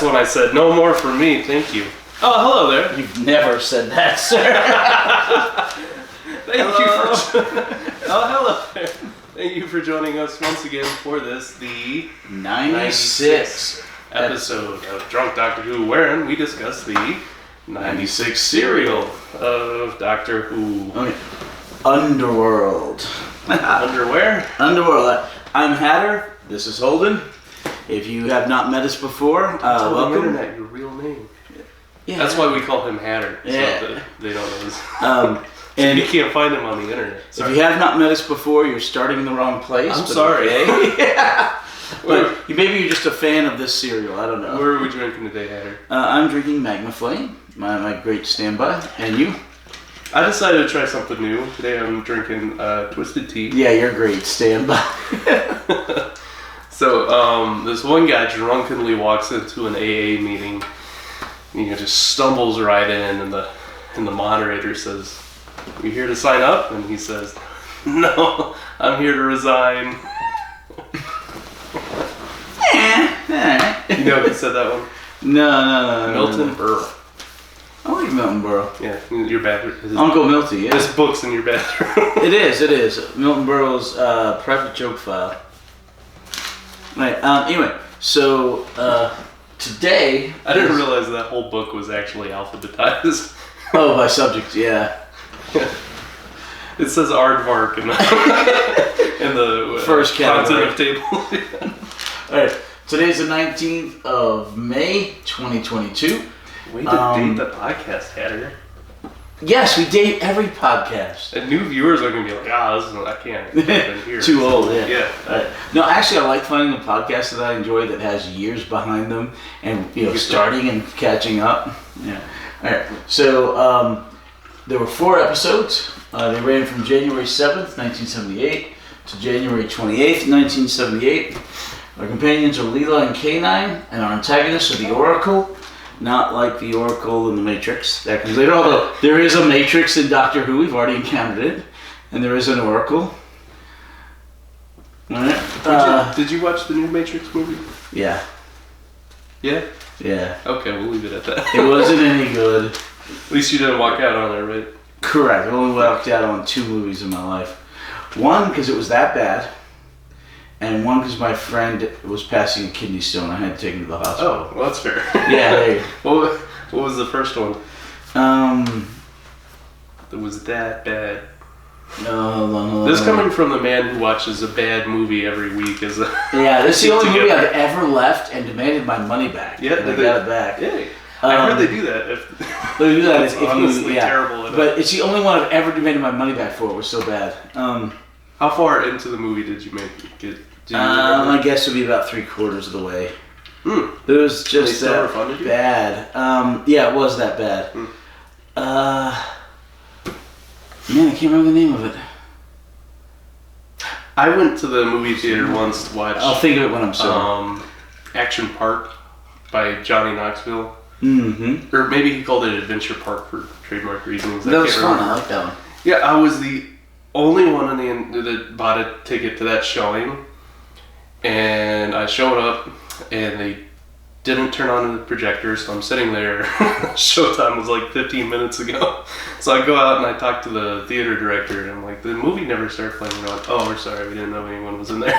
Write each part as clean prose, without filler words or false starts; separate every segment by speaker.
Speaker 1: when I said, no more for me, thank you. Oh, hello there.
Speaker 2: You've never said that, sir.
Speaker 1: Thank you for... hello there. Thank you for joining us once again for this, the
Speaker 2: 96
Speaker 1: episode of Drunk Doctor Who, wherein we discuss the 96 serial of Doctor Who.
Speaker 2: Okay. Underworld.
Speaker 1: Underwear?
Speaker 2: Underworld. I'm Hatter. This is Holden. If you have not met us before,
Speaker 1: Tell
Speaker 2: welcome.
Speaker 1: the internet your real name.
Speaker 2: Yeah.
Speaker 1: That's why we call him Hatter.
Speaker 2: Yeah.
Speaker 1: So that they don't know his.
Speaker 2: And
Speaker 1: you can't find him on the internet.
Speaker 2: If you have not met us before, you're starting in the wrong place.
Speaker 1: I'm sorry.
Speaker 2: Okay. Yeah. But maybe you're just a fan of this cereal. I don't know.
Speaker 1: What are we drinking today, Hatter?
Speaker 2: I'm drinking Magma Flame, my great standby. And you?
Speaker 1: I decided to try something new. Today I'm drinking Twisted Tea.
Speaker 2: Yeah, you're great standby.
Speaker 1: So this one guy drunkenly walks into an AA meeting. Just stumbles right in, and the moderator says, "You here to sign up?" And he says, "No, I'm here to resign." You know who said that one?
Speaker 2: No.
Speaker 1: Milton Berle.
Speaker 2: I like Milton Berle.
Speaker 1: Yeah, in your bathroom.
Speaker 2: Uncle Milty, yeah.
Speaker 1: This book's in your bathroom.
Speaker 2: It is. Milton Berle's private joke file. Right, anyway, so today...
Speaker 1: I didn't realize that whole book was actually alphabetized.
Speaker 2: Oh, by subject, yeah.
Speaker 1: It says aardvark in the
Speaker 2: first category.
Speaker 1: content of table.
Speaker 2: Alright, today's the 19th of May, 2022.
Speaker 1: We need to date the podcast, Hatter.
Speaker 2: Yes, we date every podcast.
Speaker 1: And new viewers are going to be like, I can't hear.
Speaker 2: Too old, yeah.
Speaker 1: Yeah.
Speaker 2: No, actually, I like finding a podcast that I enjoy that has years behind them and, starting and catching up. Yeah. All right. So, there were 4 episodes. They ran from January 7th, 1978 to January 28th, 1978. Our companions are Leela and K9, and our antagonists are the Oracle. Not like the Oracle in the Matrix. That comes later, although there is a Matrix in Doctor Who. We've already encountered it. And there is an Oracle. Alright.
Speaker 1: Did you watch the new Matrix movie?
Speaker 2: Yeah.
Speaker 1: Yeah?
Speaker 2: Yeah.
Speaker 1: Okay, we'll leave it at that.
Speaker 2: It wasn't any good.
Speaker 1: At least you didn't walk out on there, right?
Speaker 2: Correct. I only walked out on 2 movies in my life. One, because it was that bad. And one, because my friend was passing a kidney stone. I had to take him to the hospital.
Speaker 1: Oh, well, that's fair.
Speaker 2: Yeah, there you
Speaker 1: go. What was the first one? That was that bad.
Speaker 2: No.
Speaker 1: This coming from the man who watches a bad movie every week is a...
Speaker 2: Yeah, this is the only movie I've ever left and demanded my money back.
Speaker 1: Yeah,
Speaker 2: and I got it back.
Speaker 1: Yeah. I heard they do that.
Speaker 2: They do that
Speaker 1: it's honestly terrible.
Speaker 2: But it's the only one I've ever demanded my money back for. It was so bad.
Speaker 1: How far into the movie did you get?
Speaker 2: I guess it would be about 3/4 of the way. It was just that bad. Yeah, it was that bad. Man, I can't remember the name of it.
Speaker 1: I went to the movie theater once to watch.
Speaker 2: I'll think of it when I'm sober.
Speaker 1: Action Park by Johnny Knoxville.
Speaker 2: Mm-hmm.
Speaker 1: Or maybe he called it Adventure Park for trademark reasons.
Speaker 2: That was fun. I like that one.
Speaker 1: Yeah, I was the only one that bought a ticket to that showing. And I showed up, and they didn't turn on the projector, so I'm sitting there. Showtime was like 15 minutes ago. So I go out and I talk to the theater director, and I'm like, the movie never started playing. And they're like, oh, we're sorry, we didn't know anyone was in there.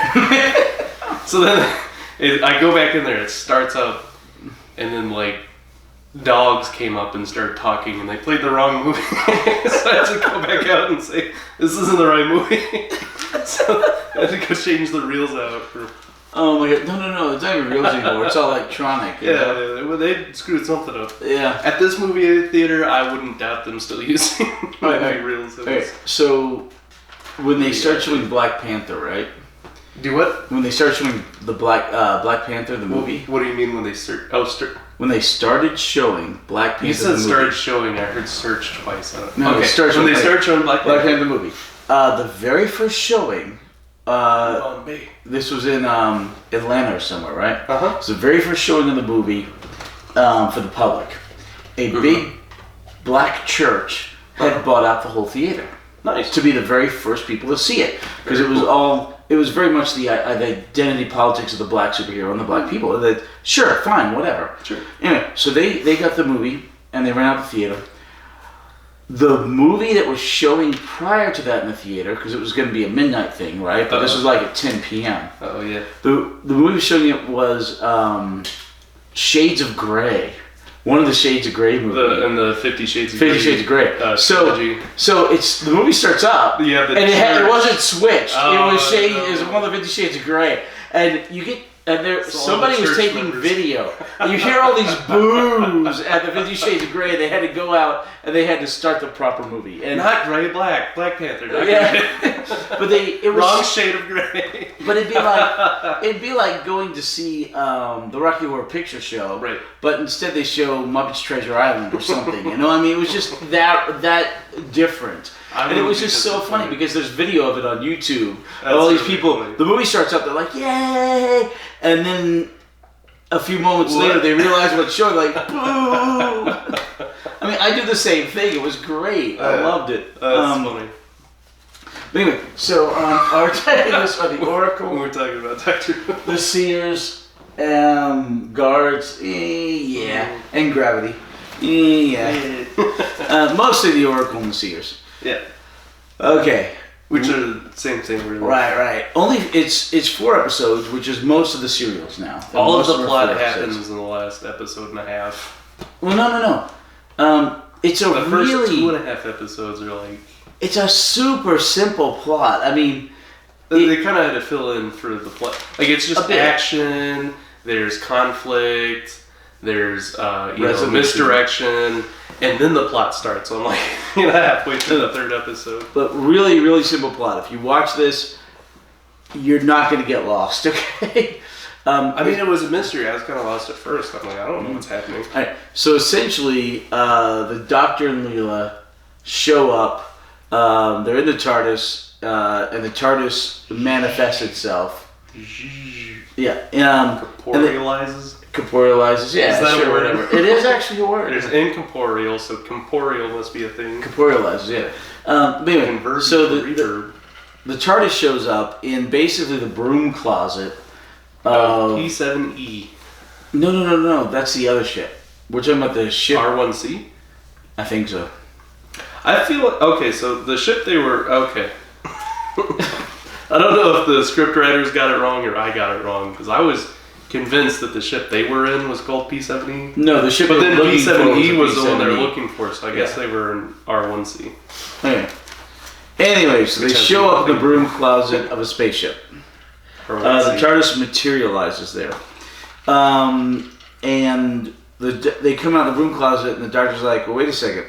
Speaker 1: So then I go back in there, it starts up, and then like dogs came up and started talking, and they played the wrong movie. So I had to go back out and say, this isn't the right movie. So I had to go change the reels out for...
Speaker 2: Oh my god, no, it's not even reels anymore, it's all electronic.
Speaker 1: Yeah, they screwed something up.
Speaker 2: Yeah.
Speaker 1: At this movie theater, I wouldn't doubt them still using movie reels.
Speaker 2: Alright, so when they start showing Black Panther, right?
Speaker 1: Do what?
Speaker 2: When they start showing the Black Panther, the movie.
Speaker 1: What do you mean when they start?
Speaker 2: When they started showing Black Panther,
Speaker 1: you said started showing. I heard search twice.
Speaker 2: No,
Speaker 1: okay.
Speaker 2: When they start
Speaker 1: showing Black
Speaker 2: Panther movie. The very first showing. This was in Atlanta or somewhere, right?
Speaker 1: Uh-huh.
Speaker 2: So the very first showing of the movie for the public. A big black church had bought out the whole theater.
Speaker 1: Nice.
Speaker 2: to be the very first people to see it, because it was very much the identity politics of the black superhero and the black people. And that, sure, fine, whatever.
Speaker 1: Sure.
Speaker 2: Anyway, so they got the movie and they ran out the theater. The movie that was showing prior to that in the theater, because it was going to be a midnight thing, right? But this was like at 10 p.m.
Speaker 1: Oh yeah.
Speaker 2: The movie showing it was Shades of Grey. One of the Shades of Grey movies.
Speaker 1: And the 50 Shades of Grey.
Speaker 2: 50 Shades of Grey. So it's the movie starts up, and it wasn't switched. It was It was one of the 50 Shades of Grey, and you get. And somebody was taking video. And you hear all these boos at the 50 Shades of Grey. They had to go out and they had to start the proper movie. And
Speaker 1: not Grey, Black Panther.
Speaker 2: But it was
Speaker 1: wrong shade of Grey.
Speaker 2: But it'd be like going to see the Rocky Horror Picture Show.
Speaker 1: Right.
Speaker 2: But instead they show Muppets Treasure Island or something. You know what I mean? It was just that different. And it was just so funny because there's video of it on YouTube. All these people, the movie starts up, they're like, yay! And then a few moments later, they realize what's showing, like, boo! I mean, I do the same thing. It was great. I loved it.
Speaker 1: That's funny.
Speaker 2: But anyway, so our antagonists are the Oracle.
Speaker 1: We're talking about Doctor Who.
Speaker 2: The Seers, Guards, and Gravity. Mostly the Oracle and the Seers.
Speaker 1: Yeah.
Speaker 2: Okay.
Speaker 1: Which are the same thing, really.
Speaker 2: Right. Only it's 4 episodes, which is most of the serials now.
Speaker 1: All of the plot happens in the last episode and a half.
Speaker 2: Well, no. It's a
Speaker 1: the first
Speaker 2: really
Speaker 1: 2.5 episodes are like.
Speaker 2: It's a super simple plot. I mean,
Speaker 1: they kind of had to fill in for the plot. Like it's just action. There's conflict. There's misdirection. And then the plot starts. So I'm like, halfway through the 3rd episode.
Speaker 2: But really, really simple plot. If you watch this, you're not going to get lost, okay?
Speaker 1: I mean, it was a mystery. I was kind of lost at first. I'm like, I don't know what's happening.
Speaker 2: All right. So essentially, the Doctor and Leela show up. They're in the TARDIS, and the TARDIS manifests itself. Yeah. Corporealizes, yeah.
Speaker 1: Is that
Speaker 2: sure,
Speaker 1: a word?
Speaker 2: whatever. It is actually a word.
Speaker 1: There's incorporeal, so corporeal must be a thing.
Speaker 2: Corporealizes, yeah. But anyway,
Speaker 1: Conversion
Speaker 2: so
Speaker 1: to reverb.
Speaker 2: the TARDIS shows up in basically the broom closet.
Speaker 1: P7E.
Speaker 2: No. That's the other ship. We're talking about the ship.
Speaker 1: R1C?
Speaker 2: I think so.
Speaker 1: I feel like, okay, so the ship they were, okay. I don't know if the script writers got it wrong or I got it wrong, because I was convinced that the ship they were in was called P7E.
Speaker 2: No, the ship.
Speaker 1: But then P7E was the one they were
Speaker 2: P7E.
Speaker 1: looking for, so I guess they were in R1C.
Speaker 2: Okay. Anyway, so they show up in the broom closet of a spaceship. The TARDIS materializes there. And they come out of the broom closet, and the Doctor's like, well, wait a second.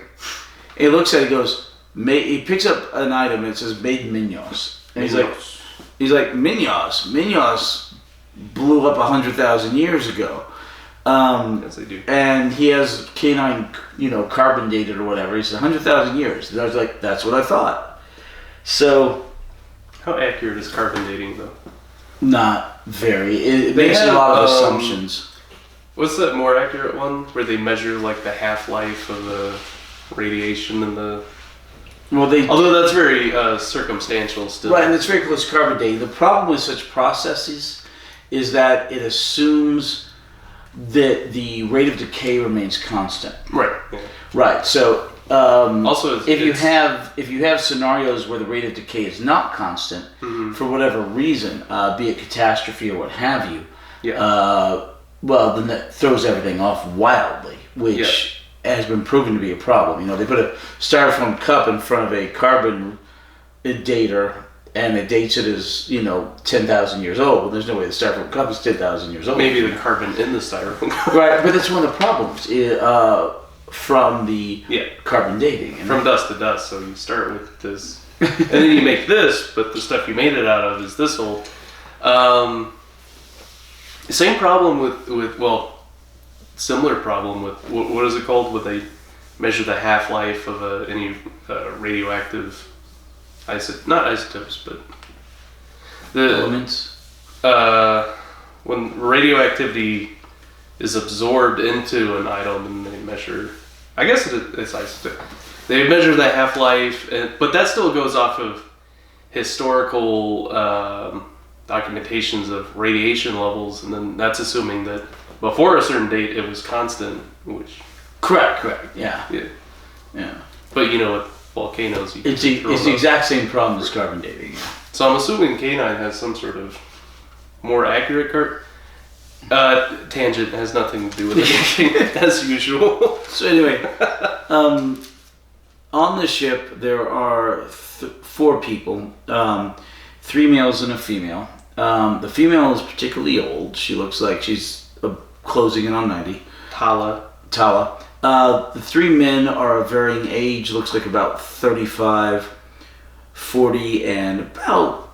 Speaker 2: And he looks at it, he goes, he picks up an item, and it says, Made Minos. And he's like, Minos? Minos blew up 100,000 years ago.
Speaker 1: Yes, they do.
Speaker 2: And he has canine, carbon dated or whatever. He said 100,000 years. And I was like, that's what I thought. So,
Speaker 1: how accurate is carbon dating, though?
Speaker 2: Not very. It makes a lot of assumptions.
Speaker 1: What's that more accurate one where they measure like the half-life of the radiation and the?
Speaker 2: Well,
Speaker 1: although that's very circumstantial still.
Speaker 2: Right, and it's very close to carbon dating. The problem with such processes is that it assumes that the rate of decay remains constant.
Speaker 1: Right. Yeah.
Speaker 2: Right. So
Speaker 1: also,
Speaker 2: if you have scenarios where the rate of decay is not constant for whatever reason, be it catastrophe or what have you, well, then that throws everything off wildly, which has been proven to be a problem. They put a styrofoam cup in front of a carbon dater, and it dates it as 10,000 years old. Well, there's no way the styrofoam cup is 10,000 years old.
Speaker 1: Maybe the carbon in the styrofoam cup.
Speaker 2: Right, but that's one of the problems from the carbon dating.
Speaker 1: From dust to dust. So you start with this, and then you make this, but the stuff you made it out of is this old. Same problem with similar problem with what is it called? When they measure the half-life of any radioactive not isotopes, but the
Speaker 2: elements.
Speaker 1: When radioactivity is absorbed into an item and they measure, I guess it's isotope. they measure the half-life, but that still goes off of historical documentations of radiation levels, and then that's assuming that before a certain date it was constant, which...
Speaker 2: Correct, yeah.
Speaker 1: But with volcanoes,
Speaker 2: it's the exact same problem as carbon dating. Yeah.
Speaker 1: So I'm assuming K9 has some sort of more accurate tangent. Has nothing to do with anything as usual.
Speaker 2: So anyway, on the ship there are 4 people, 3 males and a female. The female is particularly old. She looks like she's closing in on 90.
Speaker 1: Tala.
Speaker 2: The 3 men are of varying age. Looks like about 35, 40, and about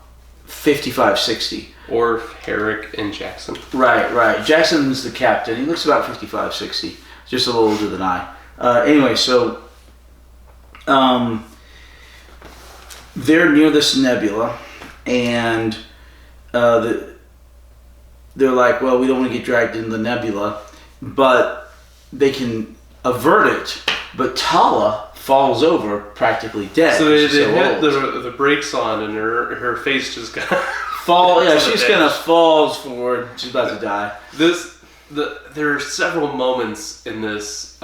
Speaker 2: 55, 60.
Speaker 1: Or Herrick and Jackson.
Speaker 2: Right. Jackson's the captain. He looks about 55, 60. Just a little older than I. Anyway, so they're near this nebula, and they're like, well, we don't want to get dragged into the nebula, but they can avert it. But Tala falls over practically dead.
Speaker 1: So they hit the brakes on, and her face just got
Speaker 2: she's kind of falls forward. She's about to die.
Speaker 1: There are several moments in this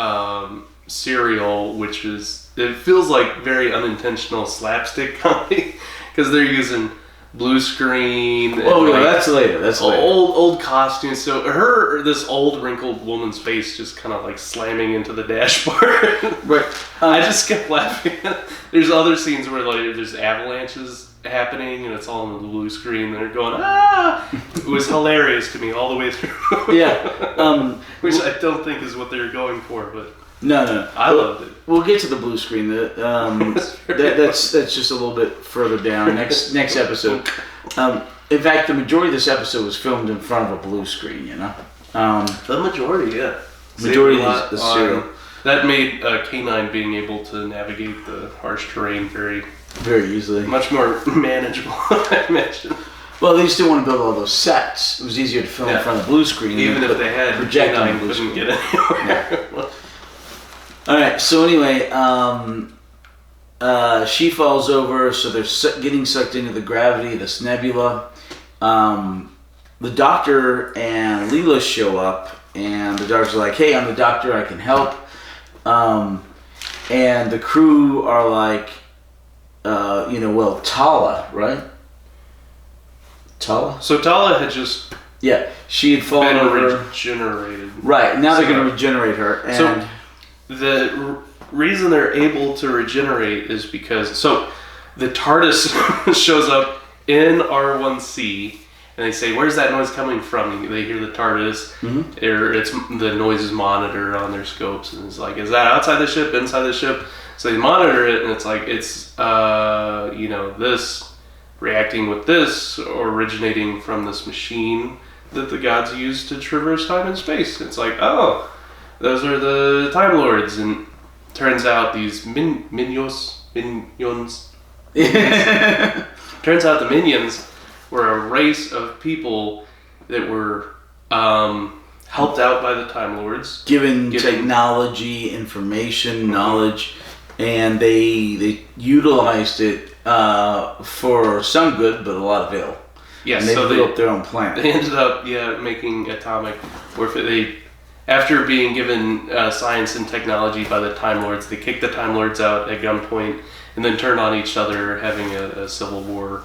Speaker 1: serial which it feels like very unintentional slapstick comedy, because they're using blue screen.
Speaker 2: That's later.
Speaker 1: Old costumes. So this old wrinkled woman's face just kind of like slamming into the dashboard.
Speaker 2: Right.
Speaker 1: I just kept laughing. There's other scenes where there's avalanches happening and it's all on the blue screen and they're going It was hilarious to me all the way through.
Speaker 2: Yeah.
Speaker 1: Which I don't think is what they were going for, but
Speaker 2: no.
Speaker 1: I loved it.
Speaker 2: We'll get to the blue screen. That's just a little bit further down. Next episode. In fact, the majority of this episode was filmed in front of a blue screen.
Speaker 1: The majority, yeah.
Speaker 2: Majority of the serial.
Speaker 1: That made K9 being able to navigate the harsh terrain very
Speaker 2: easily.
Speaker 1: Much more manageable, I imagine.
Speaker 2: Well, they just didn't want to build all those sets. It was easier to film in front of the blue screen.
Speaker 1: Even if they had
Speaker 2: projecting,
Speaker 1: couldn't get anywhere.
Speaker 2: Yeah. All right. So anyway, she falls over. So they're getting sucked into the gravity of this nebula. The doctor and Leela show up, and the doctor's like, "Hey, I'm the doctor. I can help." And the crew are like, Tala, right? Tala?
Speaker 1: So Tala had just
Speaker 2: she had fallen over.
Speaker 1: Regenerated.
Speaker 2: Right, now they're going to regenerate her. And
Speaker 1: so the reason they're able to regenerate is because, the TARDIS shows up in R1C, and they say, where's that noise coming from? And they hear the TARDIS, the noise is monitored on their scopes, and it's like, is that outside the ship, inside the ship? So they monitor it, and it's like, it's, this reacting with this, originating from this machine that the gods use to traverse time and space. It's like, oh, those are the Time Lords, and turns out these minions. Turns out the minions were a race of people that were helped out by the Time Lords.
Speaker 2: Given technology, information, knowledge, and they utilized it for some good, but a lot of ill.
Speaker 1: Yes,
Speaker 2: and they blew up their own planet.
Speaker 1: They ended up, making atomic warfare. After being given science and technology by the Time Lords, they kicked the Time Lords out at gunpoint and then turned on each other, having a civil war.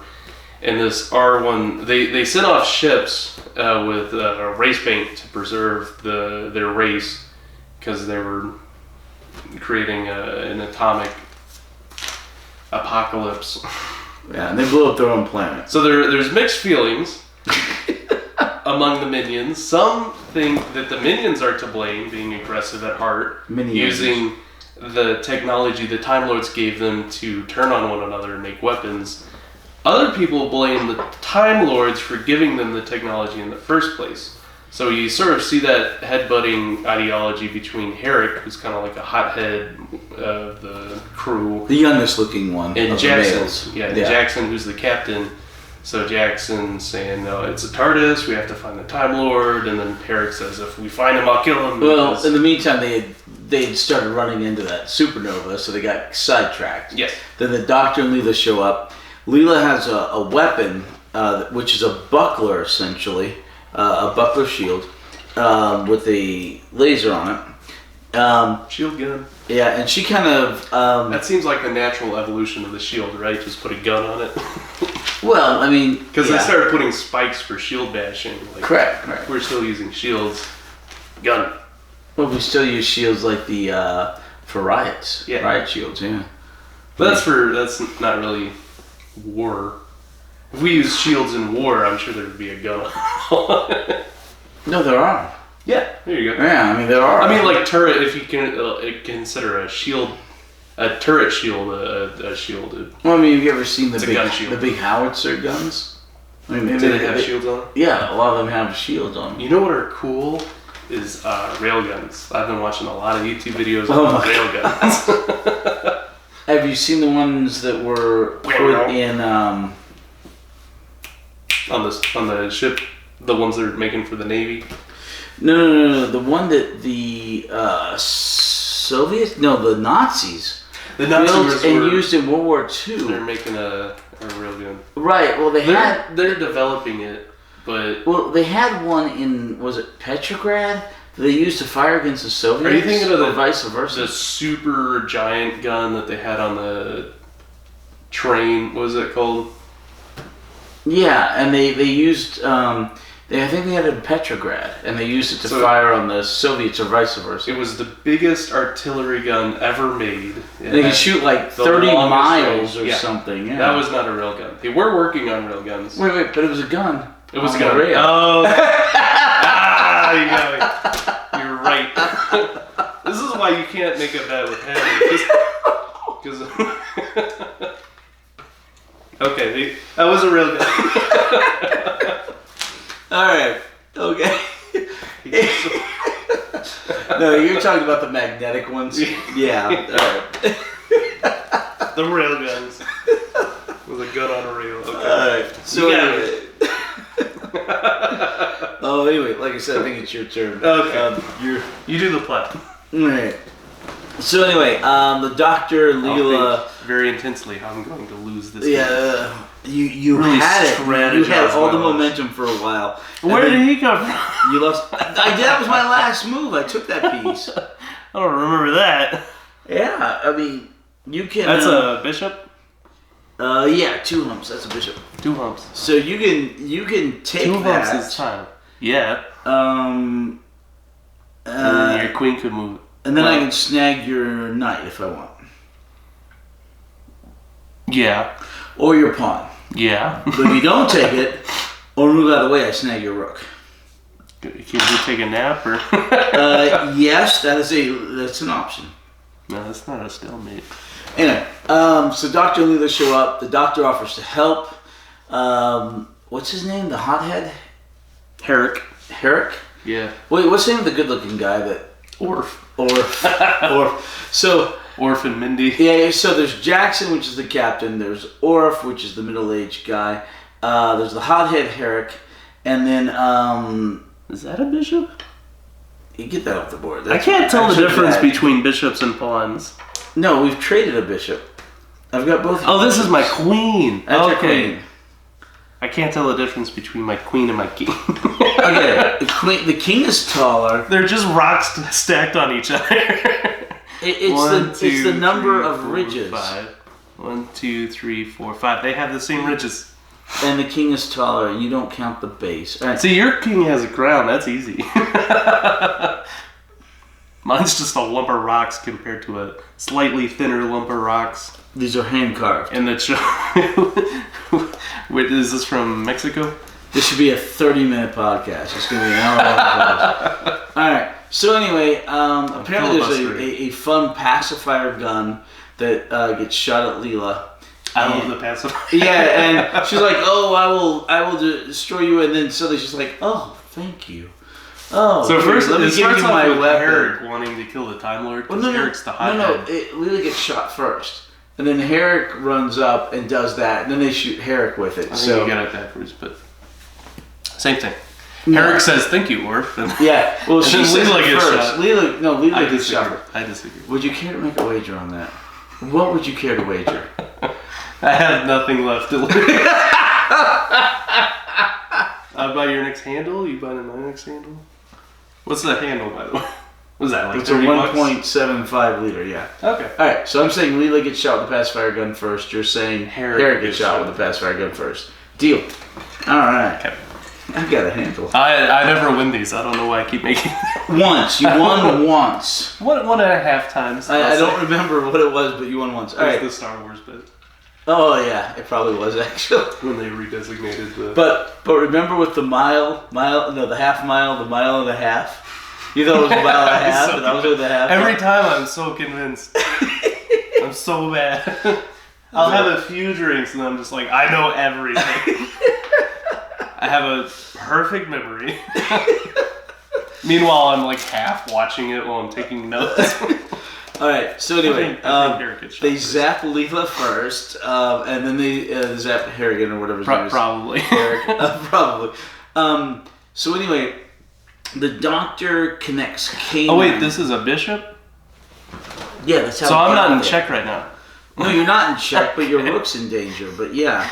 Speaker 1: And this R1, they sent off ships with a race paint to preserve their race, because they were creating an atomic apocalypse.
Speaker 2: Yeah, and they blew up their own planet.
Speaker 1: So there's mixed feelings among the minions. Some think that the minions are to blame, being aggressive at heart, using the technology the Time Lords gave them to turn on one another and make weapons. Other people blame the Time Lords for giving them the technology in the first place. So you sort of see that headbutting ideology between Herrick, who's kind of like a hothead of the crew,
Speaker 2: the youngest looking one,
Speaker 1: and Jackson. Jackson, who's the captain, So Jackson's saying, no, it's a TARDIS, we have to find the Time Lord, and then Herrick says, if we find him, I'll kill him.
Speaker 2: Well, in the meantime, they had started running into that supernova, so they got sidetracked.
Speaker 1: Yes.
Speaker 2: Then the Doctor and Leela show up. Leela has a weapon, which is a buckler, essentially, a buckler shield, with a laser on it.
Speaker 1: Shield gun.
Speaker 2: Yeah, and she kind of...
Speaker 1: that seems like the natural evolution of the shield, right? Just put a gun on it.
Speaker 2: Well, I mean...
Speaker 1: Because they started putting spikes for shield bashing. Like,
Speaker 2: correct.
Speaker 1: We're still using shields. Gun.
Speaker 2: Well, we still use shields like the... for riots.
Speaker 1: Yeah.
Speaker 2: Riot shields, yeah.
Speaker 1: But that's not really war. If we use shields in war, I'm sure there would be a gun.
Speaker 2: No, there are.
Speaker 1: Yeah, there you go.
Speaker 2: Yeah, I mean, there are.
Speaker 1: I mean, like turret, if you can consider a shield, a turret shield, a shield.
Speaker 2: Well, I mean, have you ever seen the
Speaker 1: gun shield.
Speaker 2: big howitzer guns? I mean,
Speaker 1: Do they have shields on them?
Speaker 2: Yeah, a lot of them have shields on them.
Speaker 1: You know what are cool is railguns. I've been watching a lot of YouTube videos
Speaker 2: Oh
Speaker 1: on
Speaker 2: my
Speaker 1: railguns.
Speaker 2: Have you seen the ones that were put in
Speaker 1: on the ship, the ones they're making for the Navy?
Speaker 2: No. The one that the Soviets, the Nazis, built and used in World War II.
Speaker 1: They're making a railgun.
Speaker 2: Right. Well,
Speaker 1: they're developing it, but
Speaker 2: they had one in, was it Petrograd? That they used to fire against the Soviets.
Speaker 1: Are you thinking of
Speaker 2: or vice versa?
Speaker 1: The super giant gun that they had on the train? What was it called?
Speaker 2: Yeah, and they used. I think they had it in Petrograd, and they used it to fire on the Soviets or vice versa.
Speaker 1: It was the biggest artillery gun ever made.
Speaker 2: They could shoot like 30 miles or something. Yeah.
Speaker 1: That was not a real gun. They were working on real guns.
Speaker 2: Wait, but it was a gun.
Speaker 1: It was a gun. Oh. You got me. You're right. This is why you can't make a bet with Henry. Because okay, that was a real gun.
Speaker 2: All right. Okay. No, you're talking about the magnetic ones. Yeah. All right.
Speaker 1: The rail guns. With a gun on a rail. Okay.
Speaker 2: All right. So anyway. Anyway, like I said, I think it's your turn.
Speaker 1: Okay. You do the plot.
Speaker 2: All right. So anyway, the Doctor, Leela...
Speaker 1: Think very intensely how I'm going to lose this game.
Speaker 2: Yeah, you
Speaker 1: really
Speaker 2: had it. You had all the momentum for a while.
Speaker 1: Where did he come from?
Speaker 2: You lost... that was my last move. I took that piece.
Speaker 1: I don't remember that.
Speaker 2: Yeah, I mean, you can...
Speaker 1: That's a bishop?
Speaker 2: Yeah, 2 humps. That's a bishop.
Speaker 1: 2 humps.
Speaker 2: So you can take
Speaker 1: 2
Speaker 2: that.
Speaker 1: humps is time. Yeah.
Speaker 2: And
Speaker 1: then your queen could move.
Speaker 2: And then I can snag your knight if I want.
Speaker 1: Yeah.
Speaker 2: Or your pawn.
Speaker 1: Yeah.
Speaker 2: But if you don't take it, or move out of the way, I snag your rook.
Speaker 1: Can you take a nap or?
Speaker 2: Yes, that's an option.
Speaker 1: No, that's not a stalemate.
Speaker 2: Anyway, so Doctor and Leela show up. The Doctor offers to help. What's his name? The hothead?
Speaker 1: Herrick. Yeah.
Speaker 2: Wait, what's the name of the good-looking guy that?
Speaker 1: Orf.
Speaker 2: So
Speaker 1: Orf and Mindy.
Speaker 2: Yeah. So there's Jackson, which is the captain. There's Orf, which is the middle-aged guy. There's the hothead Herrick, and then
Speaker 1: is that a bishop?
Speaker 2: You get that off the board.
Speaker 1: I can't tell the difference between bishops and pawns.
Speaker 2: No, we've traded a bishop. I've got both.
Speaker 1: Oh, this is my queen.
Speaker 2: That's your queen.
Speaker 1: I can't tell the difference between my queen and my king.
Speaker 2: Okay, the king is taller.
Speaker 1: They're just rocks stacked on each other.
Speaker 2: It's the number of ridges.
Speaker 1: 5. 1, 2, 3, 4, 5. They have the same ridges.
Speaker 2: And the king is taller, and you don't count the base. All right.
Speaker 1: See, your king has a crown. That's easy. Mine's just a lump of rocks compared to a slightly thinner lump of rocks.
Speaker 2: These are hand carved.
Speaker 1: And the wait, is this from Mexico?
Speaker 2: This should be a 30-minute podcast. It's going to be an hour long podcast. All right. So anyway, apparently there's a fun pacifier gun that gets shot at Leela.
Speaker 1: I love the pacifier.
Speaker 2: Yeah, and she's like, "Oh, I will destroy you," and then suddenly she's like, "Oh, thank you." Oh,
Speaker 1: so first,
Speaker 2: let me give you my weapon.
Speaker 1: Herrick wanting to kill the Time Lord because Herrick's the hothead.
Speaker 2: No, Leela gets shot first. And then Herrick runs up and does that, and then they shoot Herrick with it.
Speaker 1: I think you got it backwards, but same thing.
Speaker 2: No.
Speaker 1: Herrick says, "Thank you, Worf."
Speaker 2: Yeah, well, she says
Speaker 1: Leela
Speaker 2: it
Speaker 1: gets
Speaker 2: first.
Speaker 1: shot.
Speaker 2: Leela gets shot.
Speaker 1: I disagree.
Speaker 2: Would you care to make a wager on that? What would you care to wager?
Speaker 1: I have nothing left to lose. I'll buy your next handle. You buy my next handle. What's the handle, by the way? What's that, like
Speaker 2: it's a 1.75 liter, yeah.
Speaker 1: Okay.
Speaker 2: Alright, so I'm saying Leela gets shot with the pacifier gun first. You're saying Herrick gets shot with the pacifier gun first. Deal. Alright.
Speaker 1: Okay.
Speaker 2: I've got a handle.
Speaker 1: I never win these. I don't know why I keep making
Speaker 2: Once. You won once.
Speaker 1: One and a half times.
Speaker 2: I don't remember what it was, but you won once. Alright.
Speaker 1: The Star Wars bit.
Speaker 2: Oh, yeah. It probably was, actually.
Speaker 1: When they redesignated the...
Speaker 2: But remember with the the half mile, the mile and a half? You thought it was a mile and a half, and I was with a half.
Speaker 1: Every time I'm so convinced. I'm so bad. I'll have a few drinks and I'm just like, I know everything. I have a perfect memory. Meanwhile, I'm like half watching it while I'm taking notes.
Speaker 2: Alright, so anyway,
Speaker 1: I think
Speaker 2: they zap Leela first, and then they zap Harrigan or whatever his name is.
Speaker 1: Probably.
Speaker 2: Probably. So anyway, the Doctor connects K9.
Speaker 1: Oh wait, this is a bishop?
Speaker 2: Yeah, that's how.
Speaker 1: So I'm not in check right now.
Speaker 2: No, you're not in check, but your rook's in danger. But yeah.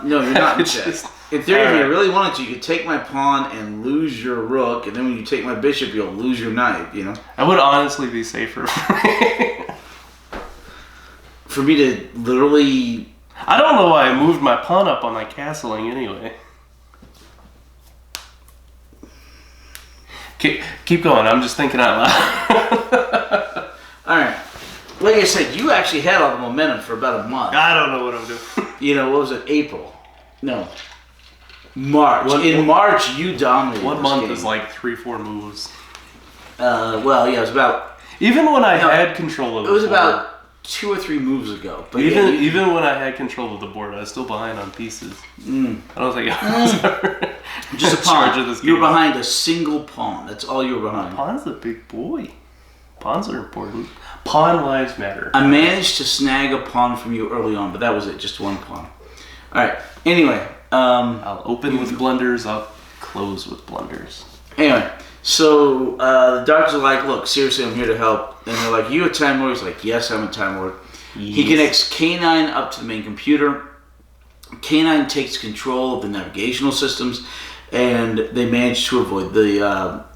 Speaker 2: No, you're not in check. In theory, if you really wanted to, you could take my pawn and lose your rook, and then when you take my bishop, you'll lose your knight, you know?
Speaker 1: That would honestly be safer for me.
Speaker 2: For me to literally...
Speaker 1: I don't know why I moved my pawn up on my castling anyway. Keep going, I'm just thinking out loud.
Speaker 2: Alright. Like I said, you actually had all the momentum for about a month.
Speaker 1: I don't know what I'm doing.
Speaker 2: You know, what was it? April? No. March. In March, you dominated.
Speaker 1: 1 month is like 3-4 moves.
Speaker 2: Well, yeah, it was about...
Speaker 1: Even when I had control of the board.
Speaker 2: It was about 2 or 3 moves ago. But
Speaker 1: even when I had control of the board, I was still behind on pieces. I don't think I was ever
Speaker 2: just a pawn.
Speaker 1: of this
Speaker 2: you were
Speaker 1: game.
Speaker 2: behind a single pawn. That's all you were behind.
Speaker 1: Pawn's a big boy. Pawns are important. Pawn lives matter.
Speaker 2: I managed to snag a pawn from you early on, but that was it. Just one pawn. Alright. Anyway.
Speaker 1: I'll open with blunders. I'll close with blunders.
Speaker 2: Anyway. So, the Doctors are like, look, seriously, I'm here to help. And they're like, you a Time Lord? He's like, yes, I'm a Time Lord. Yes. He connects K9 up to the main computer. K9 takes control of the navigational systems, and they manage to avoid the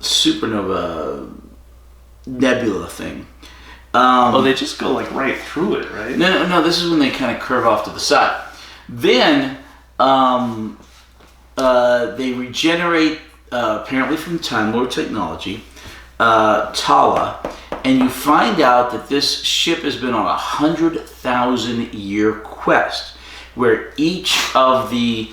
Speaker 2: supernova nebula thing.
Speaker 1: They just go like right through it, right?
Speaker 2: No, this is when they kind of curve off to the side. Then, they regenerate, apparently from Time Lord technology, Tala, and you find out that this ship has been on a 100,000-year quest, where each of the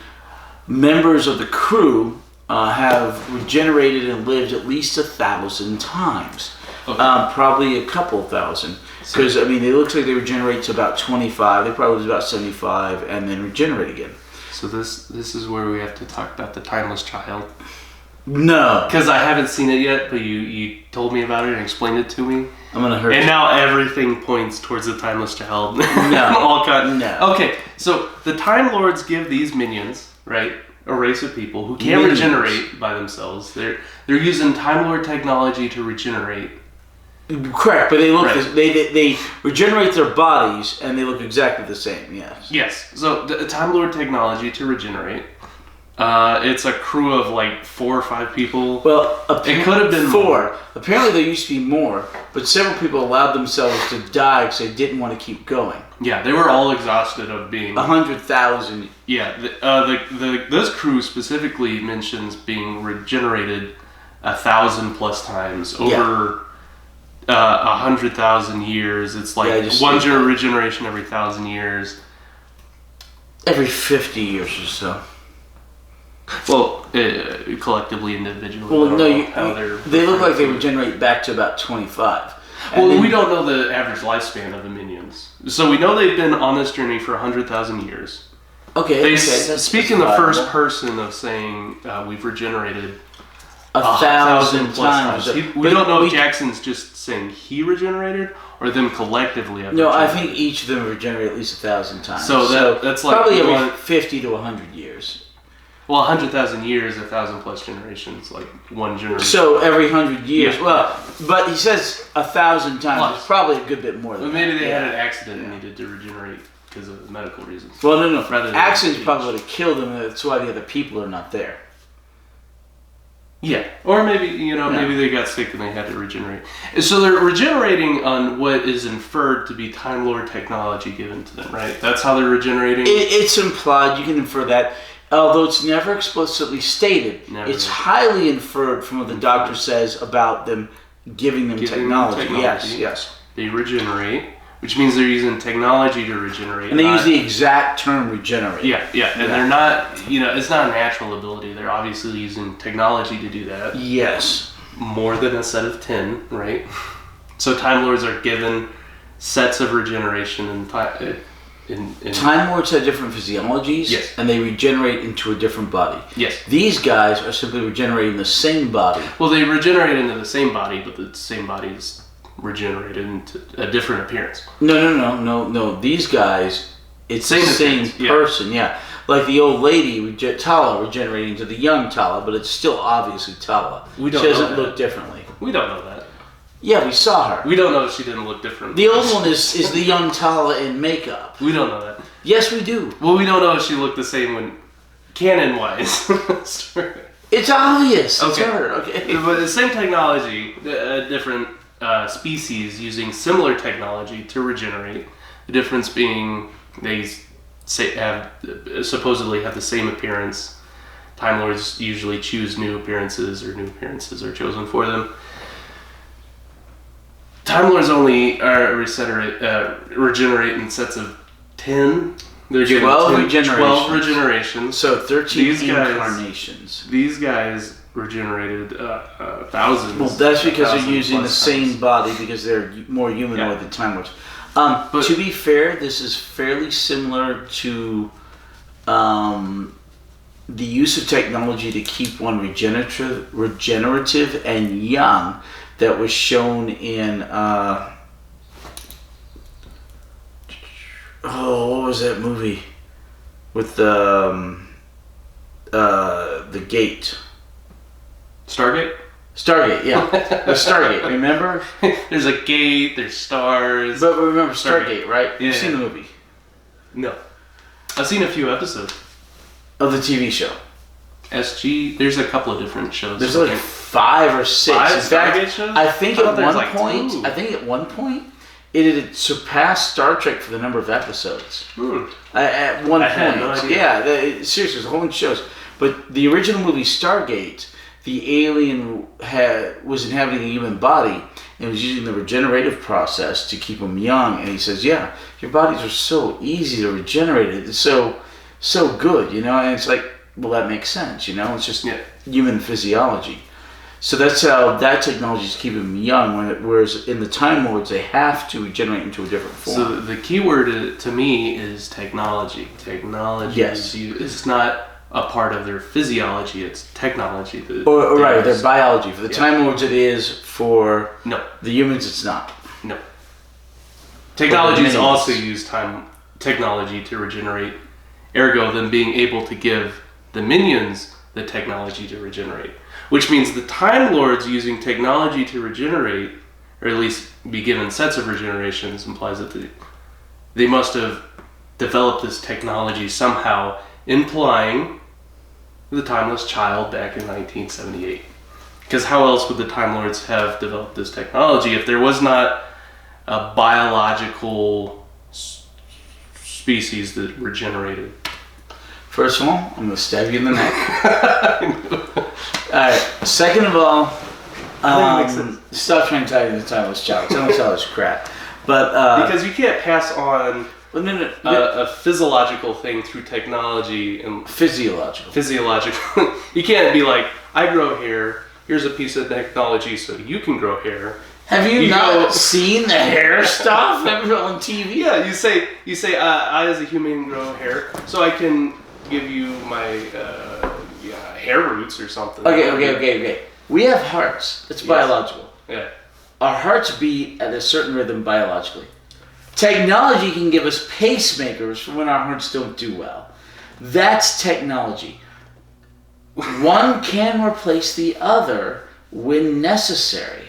Speaker 2: members of the crew have regenerated and lived at least 1,000 times. Okay. Probably a couple thousand. Because, I mean, it looks like they regenerate to about 25. They probably live about 75 and then regenerate again.
Speaker 1: So this is where we have to talk about the Timeless Child.
Speaker 2: No.
Speaker 1: Because I haven't seen it yet, but you told me about it and explained it to me.
Speaker 2: I'm going to hurt you.
Speaker 1: And now everything points towards the Timeless Child.
Speaker 2: No.
Speaker 1: No. Okay, so the Time Lords give these minions, right, a race of people who can't regenerate by themselves. They're using Time Lord technology to regenerate.
Speaker 2: Correct, but they look they regenerate their bodies and they look exactly the same. Yes.
Speaker 1: Yes. So the Time Lord technology to regenerate. It's a crew of like 4 or 5 people.
Speaker 2: Well,
Speaker 1: it could have been
Speaker 2: 4.
Speaker 1: more.
Speaker 2: Apparently, there used to be more, but several people allowed themselves to die because they didn't want to keep going.
Speaker 1: Yeah, they were all exhausted of being
Speaker 2: 100,000.
Speaker 1: Yeah, this crew specifically mentions being regenerated 1,000+ times over 100,000 years. It's like one regeneration every 1,000 years.
Speaker 2: Every 50 years or so.
Speaker 1: Well, collectively, individually.
Speaker 2: Well, no, they look like they regenerate back to about 25.
Speaker 1: Well, we don't know the average lifespan of the minions. So we know they've been on this journey for 100,000 years.
Speaker 2: Okay,
Speaker 1: They speak in the first person of saying we've regenerated
Speaker 2: 1,000 times.
Speaker 1: We don't know if Jackson's just saying he regenerated or them collectively have
Speaker 2: No, I
Speaker 1: regenerated?
Speaker 2: think each of them regenerate at least 1,000 times.
Speaker 1: So that's like
Speaker 2: probably every 50 to 100 years.
Speaker 1: Well, 100,000 years, 1,000 plus generations, like one generation.
Speaker 2: So every 100 years.
Speaker 1: Yeah.
Speaker 2: Well, but he says 1,000 times.
Speaker 1: Plus.
Speaker 2: It's probably a good bit more than
Speaker 1: But maybe
Speaker 2: that.
Speaker 1: they had an accident and needed to regenerate because of medical reasons.
Speaker 2: Well, no.
Speaker 1: Rather than
Speaker 2: Accidents
Speaker 1: age.
Speaker 2: probably would have killed them, and that's why the other people are not there.
Speaker 1: Yeah, or maybe maybe they got sick and they had to regenerate. So they're regenerating on what is inferred to be Time Lord technology given to them, right? That's how they're regenerating.
Speaker 2: It's implied. You can infer that, although it's never explicitly stated.
Speaker 1: Never.
Speaker 2: It's highly inferred from what the doctor says about them giving them technology. Yes.
Speaker 1: They regenerate, which means they're using technology to regenerate.
Speaker 2: And they use the exact term regenerate.
Speaker 1: Yeah, and they're not, it's not a natural ability. They're obviously using technology to do that.
Speaker 2: Yes.
Speaker 1: More than a set of 10, right? So Time Lords are given sets of regeneration and
Speaker 2: Time Lords have different physiologies,
Speaker 1: yes,
Speaker 2: and they regenerate into a different body.
Speaker 1: Yes.
Speaker 2: These guys are simply regenerating the same body.
Speaker 1: Well, they regenerate into the same body, but the same body is regenerated into a different appearance.
Speaker 2: No. These guys, it's the same
Speaker 1: appearance,
Speaker 2: person, yeah. Like the old lady, Tala, regenerating to the young Tala, but it's still obviously Tala.
Speaker 1: We don't
Speaker 2: she
Speaker 1: know
Speaker 2: doesn't
Speaker 1: that.
Speaker 2: look differently.
Speaker 1: We don't know that.
Speaker 2: Yeah, we saw her.
Speaker 1: We don't know if she didn't look different.
Speaker 2: The old one is the young Tala in makeup.
Speaker 1: We don't know that.
Speaker 2: Yes, we do.
Speaker 1: Well, we don't know if she looked the same when canon-wise.
Speaker 2: It's obvious.
Speaker 1: Okay.
Speaker 2: It's her. Okay.
Speaker 1: But the same technology, different species using similar technology to regenerate. The difference being they supposedly have the same appearance. Time Lords usually choose new appearances, or new appearances are chosen for them. Time Lords only regenerate in sets of 10. They're given 12 regenerations.
Speaker 2: So 13 incarnations.
Speaker 1: These guys regenerated thousands.
Speaker 2: Well, that's because they're using the
Speaker 1: plus
Speaker 2: same
Speaker 1: times.
Speaker 2: body because they're more humanoid than Time Lords. But to be fair, this is fairly similar to the use of technology to keep one regenerative and young that was shown in what was that movie with the gate?
Speaker 1: Stargate,
Speaker 2: yeah. The Stargate, remember?
Speaker 1: there's a gate, there's stars.
Speaker 2: But remember Stargate, right?
Speaker 1: Yeah.
Speaker 2: You've seen the movie?
Speaker 1: No. I've seen a few episodes.
Speaker 2: Of the TV show.
Speaker 1: SG, there's a couple of different shows.
Speaker 2: There's like 5 or 6.
Speaker 1: Five
Speaker 2: In fact,
Speaker 1: Stargate shows?
Speaker 2: I think at one point it had surpassed Star Trek for the number of episodes. At one
Speaker 1: I
Speaker 2: point.
Speaker 1: had no idea.
Speaker 2: Yeah, seriously, there's a whole bunch of shows. But the original movie Stargate, the alien was inhabiting a human body and was using the regenerative process to keep him young. And he says, yeah, your bodies are so easy to regenerate. It's so good, and it's like, well, that makes sense, it's just human physiology. So that's how that technology is keeping them young, whereas in the Time Lords, they have to regenerate into a different form.
Speaker 1: So the key word to me is technology. Technology is not a part of their physiology, it's technology.
Speaker 2: Right, their biology. For the Time Lords it is, for the humans it's not.
Speaker 1: No. Technologies also use technology to regenerate, ergo them being able to give the minions the technology to regenerate. Which means the Time Lords using technology to regenerate, or at least be given sets of regenerations, implies that they must have developed this technology somehow, implying the Timeless Child back in 1978. Because how else would the Time Lords have developed this technology if there was not a biological species that regenerated?
Speaker 2: First of all, I'm going to stab you in the neck. Alright, second of all, stop trying to tie in the Timeless Child. Timeless Child is crap. But,
Speaker 1: because you can't pass on a physiological thing through technology. And Physiological. You can't be like, I grow hair, here's a piece of technology so you can grow hair.
Speaker 2: Have you not seen the hair stuff on TV?
Speaker 1: Yeah, you say, I as a human grow hair, so I can give you my hair roots or something.
Speaker 2: Okay. We have hearts. It's biological.
Speaker 1: Yeah.
Speaker 2: our hearts beat at a certain rhythm biologically. Technology can give us pacemakers for when our hearts don't do well. That's technology. One can replace the other when necessary.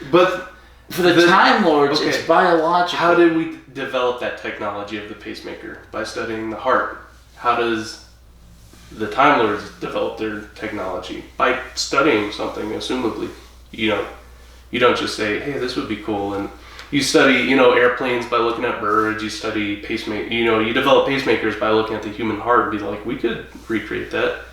Speaker 1: But
Speaker 2: for the Time Lords, it's biological.
Speaker 1: How did we develop that technology of the pacemaker? By studying the heart. How does the Time Lords develop their technology? By studying something, assumably. You don't just say, hey, this would be cool, and you study, airplanes by looking at birds. You study you develop pacemakers by looking at the human heart and be like, we could recreate that.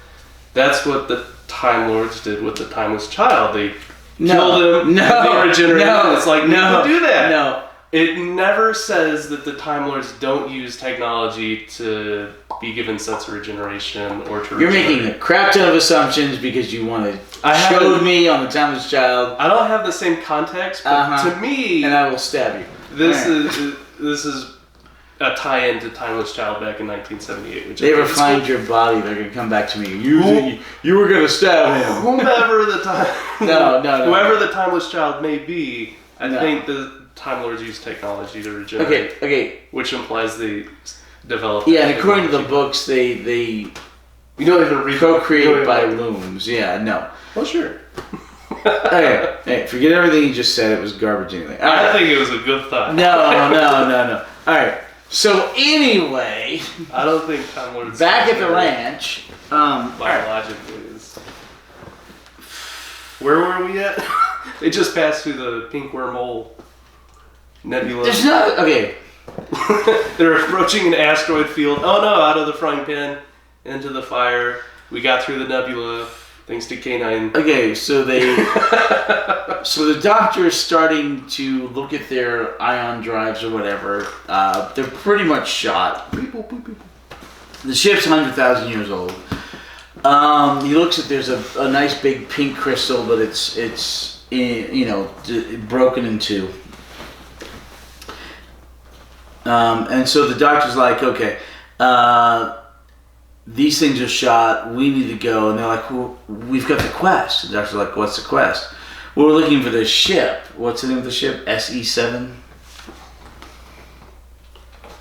Speaker 1: That's what the Time Lords did with the Timeless Child. They killed him. They regenerated. It's like, no, do that.
Speaker 2: No.
Speaker 1: It never says that the Time Lords don't use technology to be given sense of regeneration or to
Speaker 2: You're making a crap ton of assumptions because you want to show me on the Timeless Child.
Speaker 1: I don't have the same context, but to me...
Speaker 2: And I will stab you.
Speaker 1: This is a tie-in to Timeless Child back in 1978. Which
Speaker 2: they ever find your body, they're going to come back to me. You were going to stab him.
Speaker 1: Whoever the Whoever the Timeless Child may be, I think the Time Lords use technology to regenerate.
Speaker 2: Okay.
Speaker 1: Which implies they develop.
Speaker 2: Yeah, and according to the books, they
Speaker 1: you don't even
Speaker 2: procreate by looms. Yeah, no.
Speaker 1: Well, sure.
Speaker 2: Okay, hey, forget everything you just said. It was garbage anyway.
Speaker 1: I think it was a good thought.
Speaker 2: No. All right. So anyway,
Speaker 1: I don't think Time Lords
Speaker 2: back at the ranch.
Speaker 1: Biologically is. Where were we at? They just passed through the pink wormhole nebula.
Speaker 2: There's no okay.
Speaker 1: They're approaching an asteroid field. Oh no! Out of the frying pan, into the fire. We got through the nebula thanks to K9.
Speaker 2: Okay, so so the doctor is starting to look at their ion drives or whatever. They're pretty much shot. The ship's 100,000 years old. He looks at there's a nice big pink crystal, but it's broken in two. And so the doctor's like, okay, these things are shot, we need to go. And they're like, well, we've got the quest. The doctor's like, what's the quest? Well, we're looking for this ship. What's the name of the ship? SE7?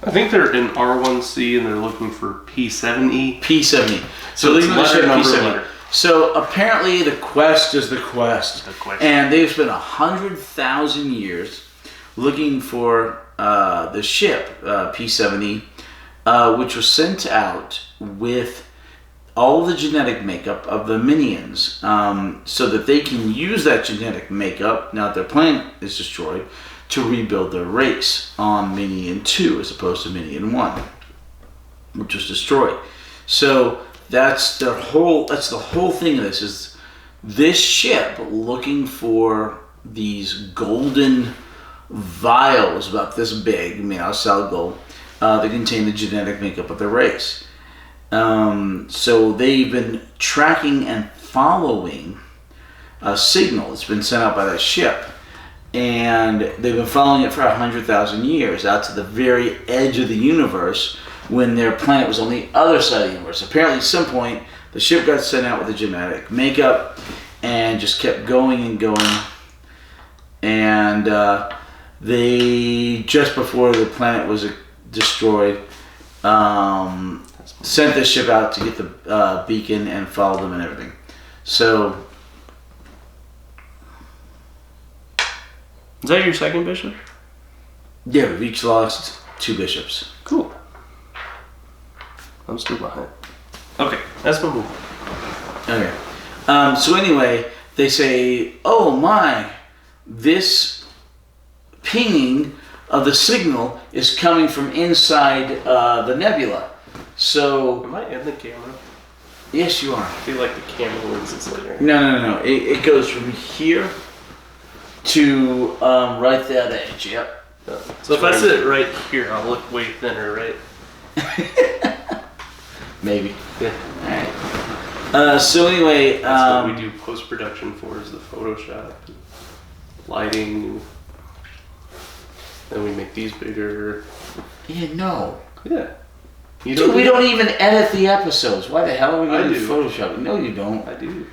Speaker 1: I think they're in R1C and they're looking for P7E.
Speaker 2: P7E.
Speaker 1: So it's letter, number, letter.
Speaker 2: So apparently the quest is the quest. And they've spent 100,000 years looking for the ship, P7E, which was sent out with all the genetic makeup of the Minions, so that they can use that genetic makeup, now that their planet is destroyed, to rebuild their race on Minion 2 as opposed to Minion 1, which was destroyed. So that's the whole thing of this, is this ship looking for these golden vials about this big, made out of solid gold, that contain the genetic makeup of their race. So they've been tracking and following a signal that's been sent out by that ship, and they've been following it for 100,000 years out to the very edge of the universe, when their planet was on the other side of the universe. Apparently at some point the ship got sent out with the genetic makeup and just kept going and going, and they, just before the planet was destroyed, sent this ship out to get the beacon and follow them and everything. So,
Speaker 1: is that your second bishop?
Speaker 2: Yeah, we've each lost 2 bishops.
Speaker 1: Cool. I'm still behind. Okay, let's move on.
Speaker 2: Okay. So anyway, they say, oh my, this pinging of the signal is coming from inside the nebula. So...
Speaker 1: Am I in the camera?
Speaker 2: Yes, you are.
Speaker 1: I feel like the camera lens is later.
Speaker 2: No. It goes from here to right that edge. Yep.
Speaker 1: So if I sit right here, I'll look way thinner, right?
Speaker 2: Maybe.
Speaker 1: Yeah.
Speaker 2: Alright. So anyway...
Speaker 1: That's what we do post-production for, is the Photoshop. Lighting. Then we make these bigger.
Speaker 2: Yeah, no.
Speaker 1: Yeah.
Speaker 2: Dude, we don't even edit the episodes. Why the hell are we going to do Photoshop? No, you don't.
Speaker 1: I do.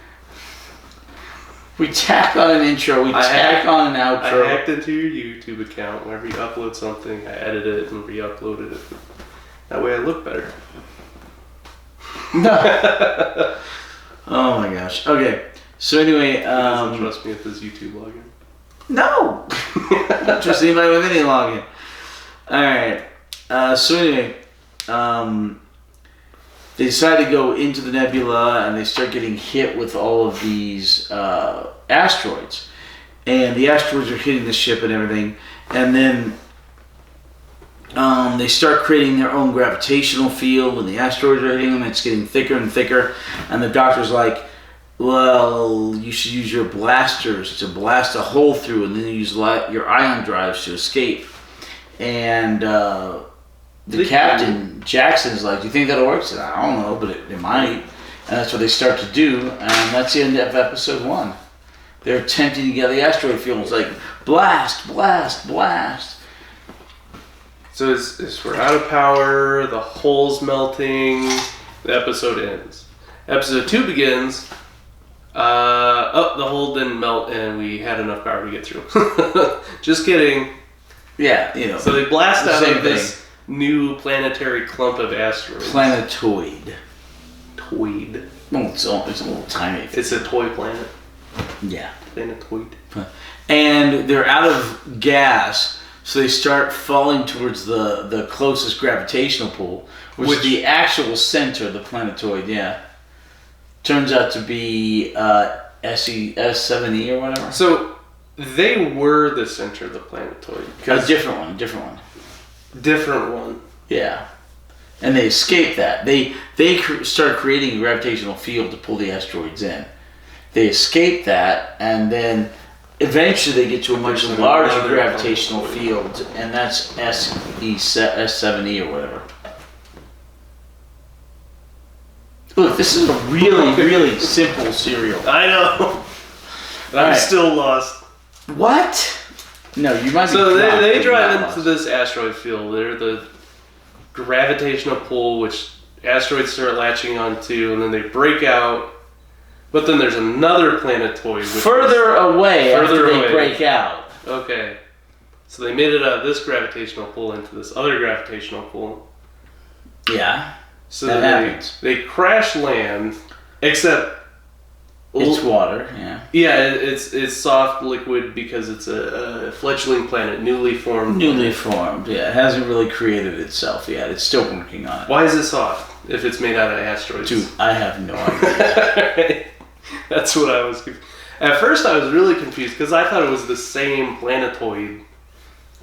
Speaker 2: We tack on an intro. We tack on an outro.
Speaker 1: I hacked into your YouTube account. Whenever you upload something, I edit it and re-uploaded it. That way I look better.
Speaker 2: No. Oh my gosh. Okay. So anyway,
Speaker 1: He doesn't trust me with his YouTube login.
Speaker 2: No. Don't trust anybody with any login. All right. So anyway, they decide to go into the nebula and they start getting hit with all of these asteroids, and the asteroids are hitting the ship and everything, and then they start creating their own gravitational field. When the asteroids are hitting them, it's getting thicker and thicker, and the doctor's like, well, you should use your blasters to blast a hole through, and then use your ion drives to escape. And the captain, Jackson's like, do you think that'll work? I said, I don't know, but it might. And that's what they start to do, and that's the end of episode 1. They're attempting to get the asteroid field. It's like, blast, blast, blast.
Speaker 1: So we're out of power, the hole's melting, the episode ends. Episode 2 begins, the hole didn't melt and we had enough power to get through. Just kidding.
Speaker 2: Yeah, you know.
Speaker 1: So they blast out of this new planetary clump of asteroids.
Speaker 2: Planetoid.
Speaker 1: Toid.
Speaker 2: Well, it's a little tiny.
Speaker 1: It's a toy planet.
Speaker 2: Yeah.
Speaker 1: Planetoid.
Speaker 2: And they're out of gas, so they start falling towards the closest gravitational pull, which is the actual center of the planetoid, yeah. Turns out to be S7E or whatever.
Speaker 1: So they were the center of the planetoid.
Speaker 2: A different one.
Speaker 1: Different one.
Speaker 2: Yeah. And they escaped that. They started creating a gravitational field to pull the asteroids in. They escape that, and then eventually they get to a much larger gravitational field, and that's S7E or whatever. Look, this is a really, really simple serial.
Speaker 1: I know. I'm still lost.
Speaker 2: What? No, you might be.
Speaker 1: So they drive into this asteroid field. They're the gravitational pull, which asteroids start latching onto, and then they break out. But then there's another planetoid.
Speaker 2: Further away after they break out.
Speaker 1: Okay. So they made it out of this gravitational pull into this other gravitational pull.
Speaker 2: Yeah.
Speaker 1: So they crash land, except
Speaker 2: it's water. Yeah.
Speaker 1: Yeah, it's soft liquid because it's a fledgling planet, newly formed.
Speaker 2: Yeah. It hasn't really created itself yet. It's still working on it.
Speaker 1: Why is it soft if it's made out of asteroids?
Speaker 2: Dude, I have no idea.
Speaker 1: That's what I was confused. At first I was really confused because I thought it was the same planetoid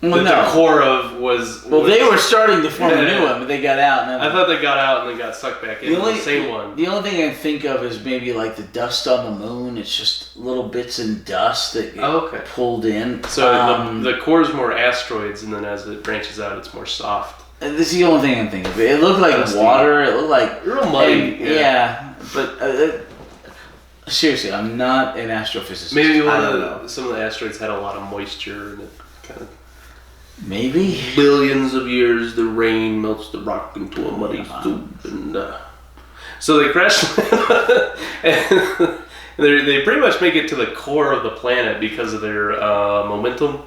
Speaker 1: the core of was...
Speaker 2: Well, they were starting to form a new one, but they got out. And then
Speaker 1: I thought they got out and they got sucked back in. The same one.
Speaker 2: The only thing I think of is maybe like the dust on the moon. It's just little bits of dust that get pulled in.
Speaker 1: So the core is more asteroids, and then as it branches out, it's more soft.
Speaker 2: This is the only thing I'm thinking of. It looked like water. It looked like...
Speaker 1: Real muddy.
Speaker 2: Yeah, but... seriously, I'm not an astrophysicist.
Speaker 1: Maybe some of the asteroids had a lot of moisture and it kind of...
Speaker 2: Maybe.
Speaker 1: Billions of years, the rain melts the rock into a muddy soup. And, so they crash and they pretty much make it to the core of the planet because of their momentum.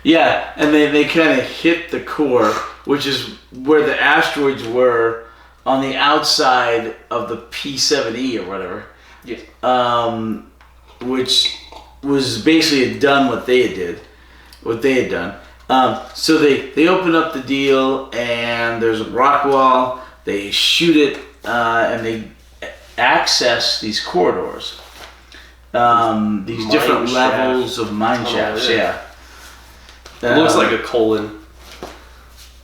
Speaker 2: Yeah, and they kind of hit the core, which is where the asteroids were on the outside of the P7E or whatever.
Speaker 1: Yes.
Speaker 2: Which was basically what they had done. So they open up the deal, and there's a rock wall. They shoot it, and they access these corridors. These different levels of mine shafts. Yeah.
Speaker 1: It looks like a colon.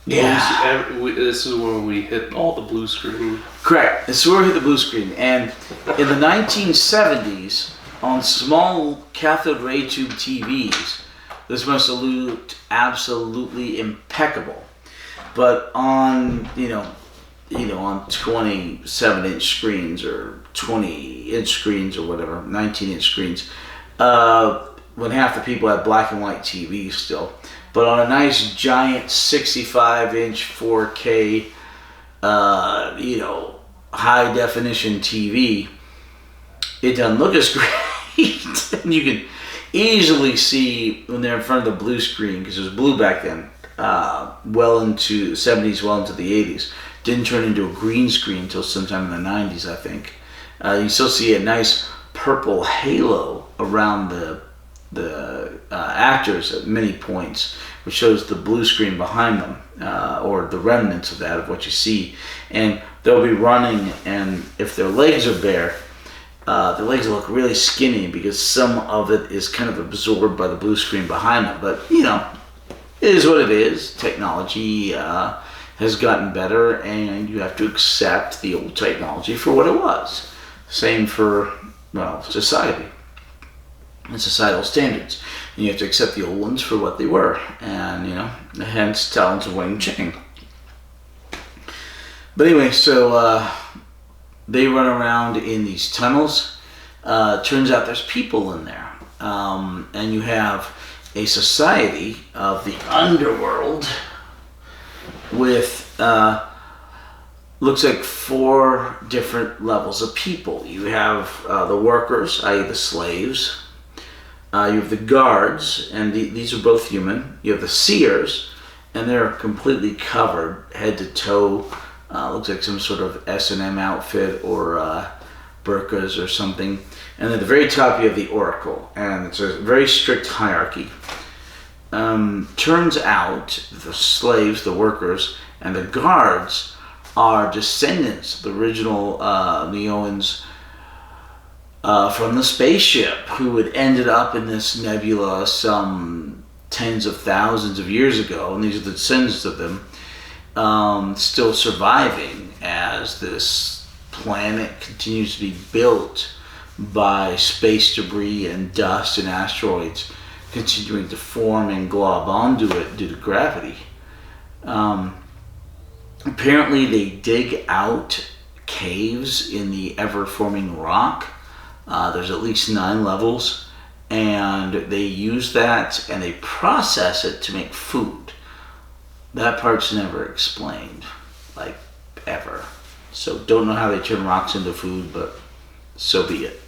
Speaker 2: Yeah.
Speaker 1: This is when we hit all the blue screen.
Speaker 2: Correct. This is where we hit the blue screen. And in the 1970s, on small cathode ray tube TVs, this must have looked absolutely impeccable. But on, on 27-inch screens or 20-inch screens or whatever, 19-inch screens, when half the people had black and white TVs still. But on a nice giant 65-inch 4K, high definition TV, it doesn't look as great. white. And you can easily see when they're in front of the blue screen, because it was blue back then, well into the 70s, well into the 80s. Didn't turn into a green screen until sometime in the 90s, I think. You still see a nice purple halo around the actors at many points, which shows the blue screen behind them, or the remnants of that, of what you see. And they'll be running, and if their legs are bare, their legs look really skinny because some of it is kind of absorbed by the blue screen behind them. But, it is what it is. Technology has gotten better, and you have to accept the old technology for what it was. Same for, society and societal standards. And you have to accept the old ones for what they were. And, hence Talons of Wing Chang. But anyway, so they run around in these tunnels. Turns out there's people in there. And you have a society of the Underworld with, looks like 4 different levels of people. You have the workers, i.e. the slaves. You have the guards, and these are both human. You have the seers, and they're completely covered head to toe. Looks like some sort of S&M outfit or burqas or something. And at the very top you have the oracle, and it's a very strict hierarchy. Turns out the slaves, the workers, and the guards are descendants of the original Neoans from the spaceship, who had ended up in this nebula some tens of thousands of years ago, and these are the descendants of them, still surviving as this planet continues to be built by space debris and dust and asteroids continuing to form and glob onto it due to gravity. Apparently they dig out caves in the ever-forming rock. There's at least 9 levels, and they use that and they process it to make food. That part's never explained, like, ever. So don't know how they turn rocks into food, but so be it.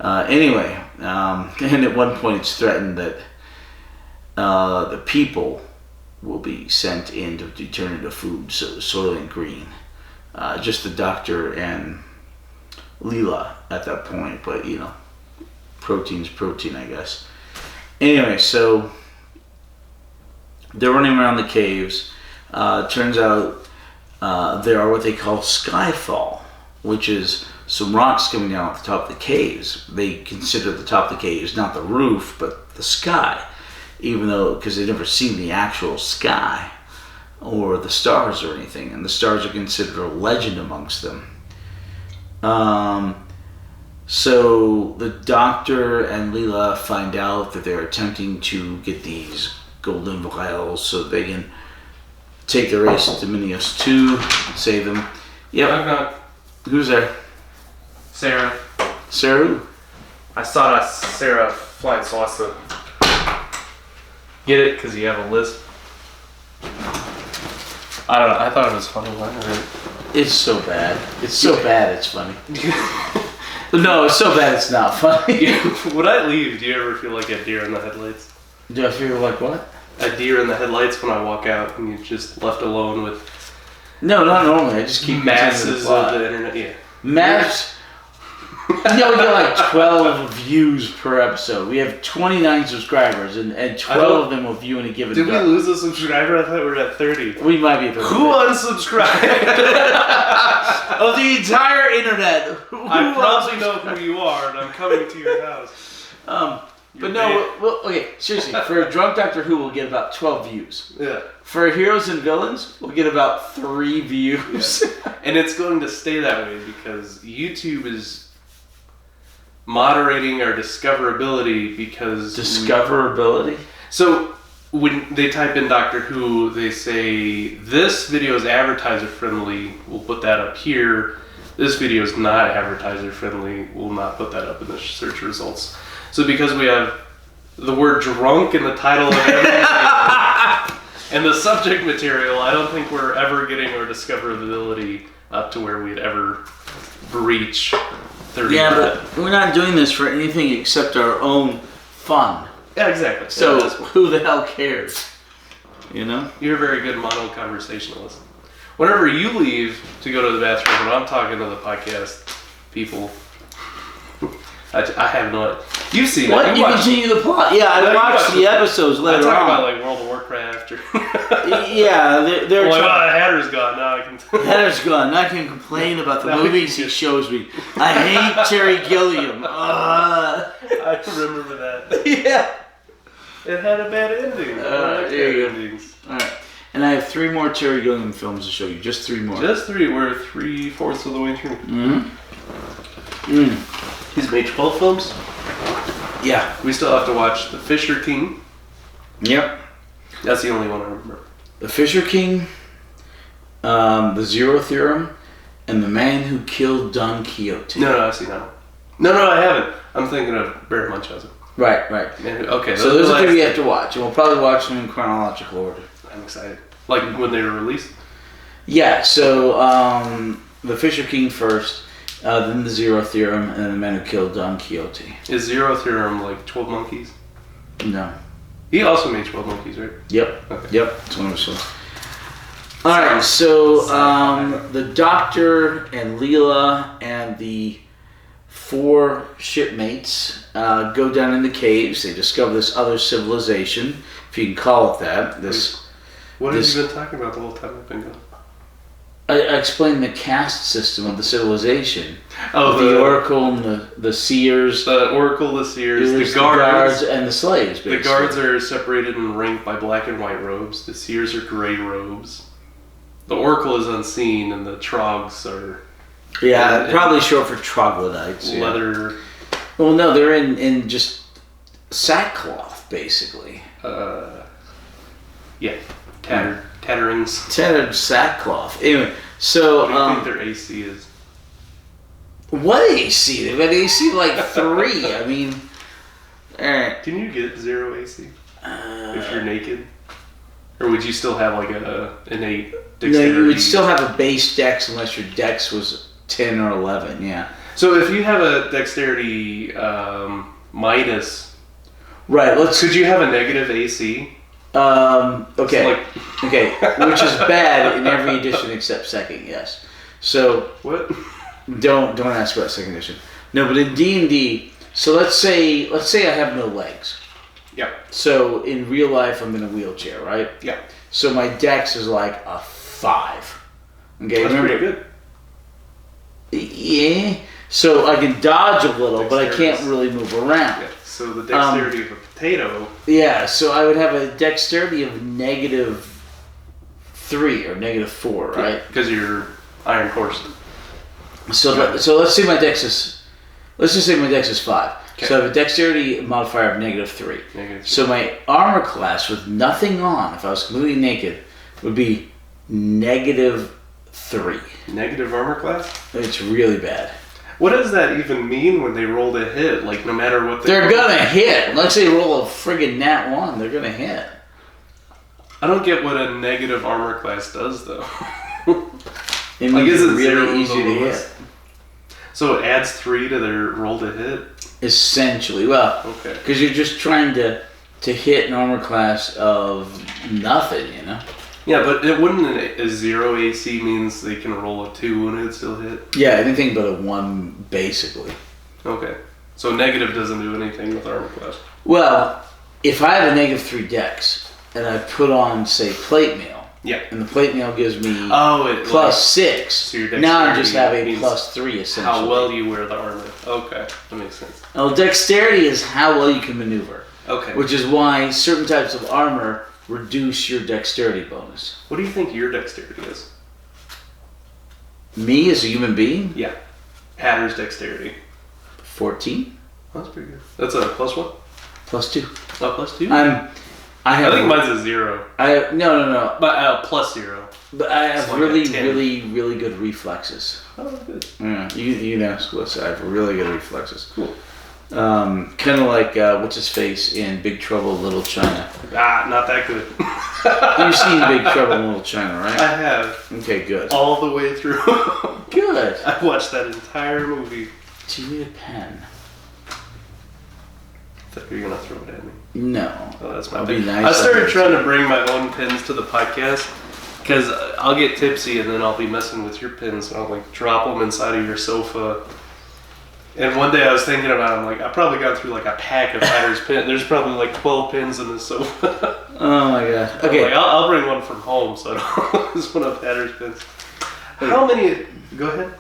Speaker 2: Anyway, and at one point it's threatened that the people will be sent in to turn into food, so Soylent Green. Just the doctor and Leela at that point, but protein's protein, I guess. Anyway, so they're running around the caves. Turns out there are what they call skyfall, which is some rocks coming down off the top of the caves. They consider the top of the caves not the roof, but the sky, even though, because they've never seen the actual sky or the stars or anything, and the stars are considered a legend amongst them. So the doctor and Leela find out that they're attempting to get these golden vials so they can take the race to Minios 2, save them. Yep.
Speaker 1: Knock, knock.
Speaker 2: Who's there?
Speaker 1: Sarah.
Speaker 2: Sarah who?
Speaker 1: I saw that Sarah flying saucer. Get it? Because you have a list. I don't know. I thought it was funny.
Speaker 2: It's so bad. It's so bad it's funny. No, it's so bad it's not funny.
Speaker 1: When I leave, do you ever feel like a deer in the headlights?
Speaker 2: Do I feel like what?
Speaker 1: A deer in the headlights when I walk out and you're just left alone with...
Speaker 2: No, not normally. I just keep
Speaker 1: masses of the internet. Yeah.
Speaker 2: Mass. We get like 12 views per episode. We have 29 subscribers, and 12 of them will view in a given day.
Speaker 1: Did we lose a subscriber? I thought we were at 30.
Speaker 2: We might be at 30.
Speaker 1: Who unsubscribed?
Speaker 2: Of the entire internet.
Speaker 1: I probably know who you are, and I'm coming to your house.
Speaker 2: But no, well, okay, seriously, for a Drunk Doctor Who, we'll get about 12 views.
Speaker 1: Yeah.
Speaker 2: For Heroes and Villains, we'll get about 3 views.
Speaker 1: Yeah. And it's going to stay that way because YouTube is moderating our discoverability because...
Speaker 2: Discoverability?
Speaker 1: So, when they type in Doctor Who, they say, this video is advertiser friendly, we'll put that up here. This video is not advertiser friendly, we'll not put that up in the search results. So because we have the word drunk in the title of everything and the subject material, I don't think we're ever getting our discoverability up to where we'd ever breach 30
Speaker 2: Yeah,
Speaker 1: minute.
Speaker 2: but we're not doing this for anything except our own fun.
Speaker 1: Yeah, exactly.
Speaker 2: So
Speaker 1: Yeah,
Speaker 2: who the hell cares? You know?
Speaker 1: you're a very good mono conversationalist. Whenever you leave to go to the bathroom, when I'm talking to the podcast people, I have no. You've seen
Speaker 2: What?
Speaker 1: it.
Speaker 2: You continue the plot? Yeah, I watched the episodes
Speaker 1: I
Speaker 2: later
Speaker 1: talk
Speaker 2: on.
Speaker 1: about like World of Warcraft or.
Speaker 2: Yeah, they're
Speaker 1: like,
Speaker 2: trying.
Speaker 1: oh, the Hatter's gone. Now I can.
Speaker 2: Heather's gone. I can complain about the
Speaker 1: Now we
Speaker 2: movies
Speaker 1: can
Speaker 2: he shows me. I hate Terry Gilliam.
Speaker 1: I remember that.
Speaker 2: Yeah.
Speaker 1: It had a bad ending. I like
Speaker 2: there you
Speaker 1: bad
Speaker 2: go.
Speaker 1: endings.
Speaker 2: All right. And I have 3 more Terry Gilliam films to show you. Just 3 more.
Speaker 1: Just 3. We're 3/4 of the way through. He's made 12 films.
Speaker 2: Yeah.
Speaker 1: We still have to watch The Fisher King.
Speaker 2: Yep.
Speaker 1: That's the only one I remember.
Speaker 2: The Fisher King, The Zero Theorem, and The Man Who Killed Don Quixote.
Speaker 1: No, I've seen that one. No, I haven't. I'm thinking of Barry Munchausen.
Speaker 2: Right.
Speaker 1: Okay.
Speaker 2: So those are 3 we have to watch, and we'll probably watch them in chronological order.
Speaker 1: I'm excited. Like when they were released?
Speaker 2: Yeah, so The Fisher King first, then The Zero Theorem, and then The Man Who Killed Don Quixote.
Speaker 1: Is Zero Theorem like 12 Monkeys?
Speaker 2: No.
Speaker 1: He also made 12 Monkeys, right?
Speaker 2: Yep.
Speaker 1: Okay.
Speaker 2: Yep. It's one of his films. Alright, so the Doctor and Leela and the 4 shipmates go down in the caves. They discover this other civilization, if you can call it that.
Speaker 1: What have you been talking about the whole time I've been gone?
Speaker 2: I explained the caste system of the civilization.
Speaker 1: Oh,
Speaker 2: the Oracle and the Seers.
Speaker 1: The Oracle, the Seers,
Speaker 2: The
Speaker 1: the guards,
Speaker 2: and the slaves, basically.
Speaker 1: The guards are separated and ranked by black and white robes. The Seers are gray robes. The Oracle is unseen, and the Trogs are...
Speaker 2: Yeah, probably short for troglodytes.
Speaker 1: Leather...
Speaker 2: Yeah. Well, no, they're in just sackcloth, basically.
Speaker 1: Yeah. Tatterings.
Speaker 2: Tattered sackcloth. Anyway, so...
Speaker 1: What do you think their AC is?
Speaker 2: What AC? They've got AC like 3. I mean... Alright.
Speaker 1: Can you get 0 AC? If you're naked? Or would you still have like a innate dexterity?
Speaker 2: No, you would still have a base dex unless your dex was 10 or 11, yeah.
Speaker 1: So if you have a dexterity minus...
Speaker 2: Right,
Speaker 1: Could you have a negative AC?
Speaker 2: Okay. Okay, which is bad in every edition except second, yes. So...
Speaker 1: What?
Speaker 2: Don't ask about second edition. No, but in D&D, so let's say I have no legs.
Speaker 1: Yeah.
Speaker 2: So in real life, I'm in a wheelchair, right?
Speaker 1: Yeah.
Speaker 2: So my dex is like a 5. Okay,
Speaker 1: That's
Speaker 2: remember?
Speaker 1: pretty good.
Speaker 2: Yeah. So I can dodge a little, but I can't really move around.
Speaker 1: Yeah. So the dexterity of a potato.
Speaker 2: Yeah. So I would have a dexterity of -3 or -4, right?
Speaker 1: Because you're iron horse.
Speaker 2: So let's say my dex is. Let's just say my dex is 5.
Speaker 1: Okay.
Speaker 2: So I have a dexterity modifier of -3.
Speaker 1: Negative 3.
Speaker 2: So my armor class with nothing on, if I was completely naked, would be -3.
Speaker 1: Negative armor class?
Speaker 2: It's really bad.
Speaker 1: What does that even mean when they roll a hit? Like, no matter what
Speaker 2: They're gonna hit. Unless they roll a friggin' nat 1, they're gonna hit.
Speaker 1: I don't get what a negative armor class does, though.
Speaker 2: It makes
Speaker 1: is
Speaker 2: it
Speaker 1: it zero
Speaker 2: really easy to
Speaker 1: bonus?
Speaker 2: hit.
Speaker 1: So it adds 3 to their roll to hit?
Speaker 2: Essentially. Well,
Speaker 1: Okay.
Speaker 2: because you're just trying to hit an armor class of nothing, you know?
Speaker 1: Yeah, but it wouldn't a 0 AC means they can roll a 2 and it'd still hit?
Speaker 2: Yeah, anything but a 1, basically.
Speaker 1: Okay. So negative doesn't do anything with armor class.
Speaker 2: Well, if I have a -3 dex, and I put on, say, plate mail,
Speaker 1: Yeah.
Speaker 2: and the plate mail gives me
Speaker 1: It
Speaker 2: +6,
Speaker 1: so your
Speaker 2: now I just have
Speaker 1: dexterity
Speaker 2: a
Speaker 1: means
Speaker 2: +3, essentially.
Speaker 1: how well you wear the armor. Okay, that makes sense.
Speaker 2: Now, dexterity is how well you can maneuver,
Speaker 1: Okay.
Speaker 2: which is why certain types of armor reduce your dexterity bonus.
Speaker 1: What do you think your dexterity is?
Speaker 2: Me, as a human being,
Speaker 1: Yeah. Hatter's dexterity.
Speaker 2: 14
Speaker 1: That's pretty good. That's a +1?
Speaker 2: +2.
Speaker 1: Oh, +2?
Speaker 2: I
Speaker 1: think mine's a 0.
Speaker 2: No.
Speaker 1: But +0.
Speaker 2: But I have
Speaker 1: It's like
Speaker 2: really,
Speaker 1: a 10.
Speaker 2: really good reflexes.
Speaker 1: Oh, good.
Speaker 2: Yeah, you know, I have really good reflexes.
Speaker 1: Cool.
Speaker 2: Kind of like what's his face in Big Trouble in Little China.
Speaker 1: Not that good.
Speaker 2: You've seen Big Trouble in Little China, right?
Speaker 1: I have.
Speaker 2: Okay, good.
Speaker 1: All the way through.
Speaker 2: Good.
Speaker 1: I watched that entire movie.
Speaker 2: Do you need a pen?
Speaker 1: I thought you were going to throw it at me.
Speaker 2: No.
Speaker 1: Oh, that's my
Speaker 2: I'll
Speaker 1: pen.
Speaker 2: be nice.
Speaker 1: I started trying to bring my own pins to the podcast because I'll get tipsy and then I'll be messing with your pins. And I'll like drop them inside of your sofa. And one day I was thinking about it, I'm like, I probably got through like a pack of Hatter's pins. There's probably like 12 pins in this sofa.
Speaker 2: Oh my god. Okay.
Speaker 1: Like, I'll bring one from home so I don't lose one of Hatter's pins. How many? Go ahead.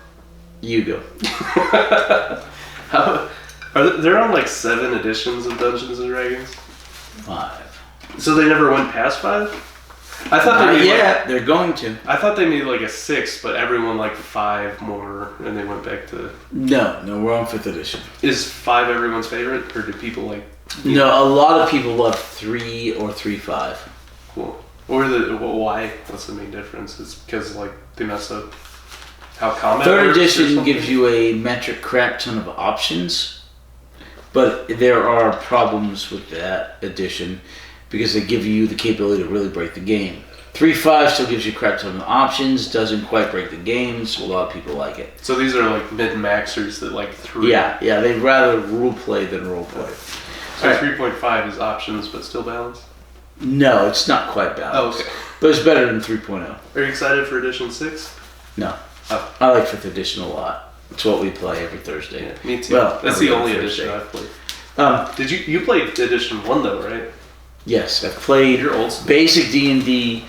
Speaker 2: You go.
Speaker 1: They're on like 7 editions of Dungeons and Dragons?
Speaker 2: 5.
Speaker 1: So they never went past 5? I thought they made
Speaker 2: they're going to.
Speaker 1: I thought they made like a 6, but everyone liked 5 more, and they went back to.
Speaker 2: No, we're on 5th edition.
Speaker 1: Is 5 everyone's favorite, or do people like?
Speaker 2: No, a lot of people love 3 or 3.5.
Speaker 1: Cool. Why? What's the main difference? It's because like they mess up how combat.
Speaker 2: 3rd
Speaker 1: works or
Speaker 2: edition
Speaker 1: something?
Speaker 2: gives you a metric crap ton of options, but there are problems with that edition because they give you the capability to really break the game. 3.5 still gives you a crap ton of options, doesn't quite break the game, so a lot of people like it.
Speaker 1: So these are like mid-maxers that like 3.
Speaker 2: Yeah, they'd rather role play than role play.
Speaker 1: So 3.5 is options but still balanced?
Speaker 2: No, it's not quite balanced.
Speaker 1: Oh, okay.
Speaker 2: But it's better than 3.0.
Speaker 1: Are you excited for edition 6?
Speaker 2: No.
Speaker 1: Oh.
Speaker 2: I like 5th edition a lot. It's what we play every Thursday.
Speaker 1: Yeah, me too.
Speaker 2: Well,
Speaker 1: that's the
Speaker 2: every
Speaker 1: only
Speaker 2: Thursday.
Speaker 1: edition I've played. Did you played edition 1 though, right?
Speaker 2: Yes, I've played
Speaker 1: You're old school.
Speaker 2: basic D&D,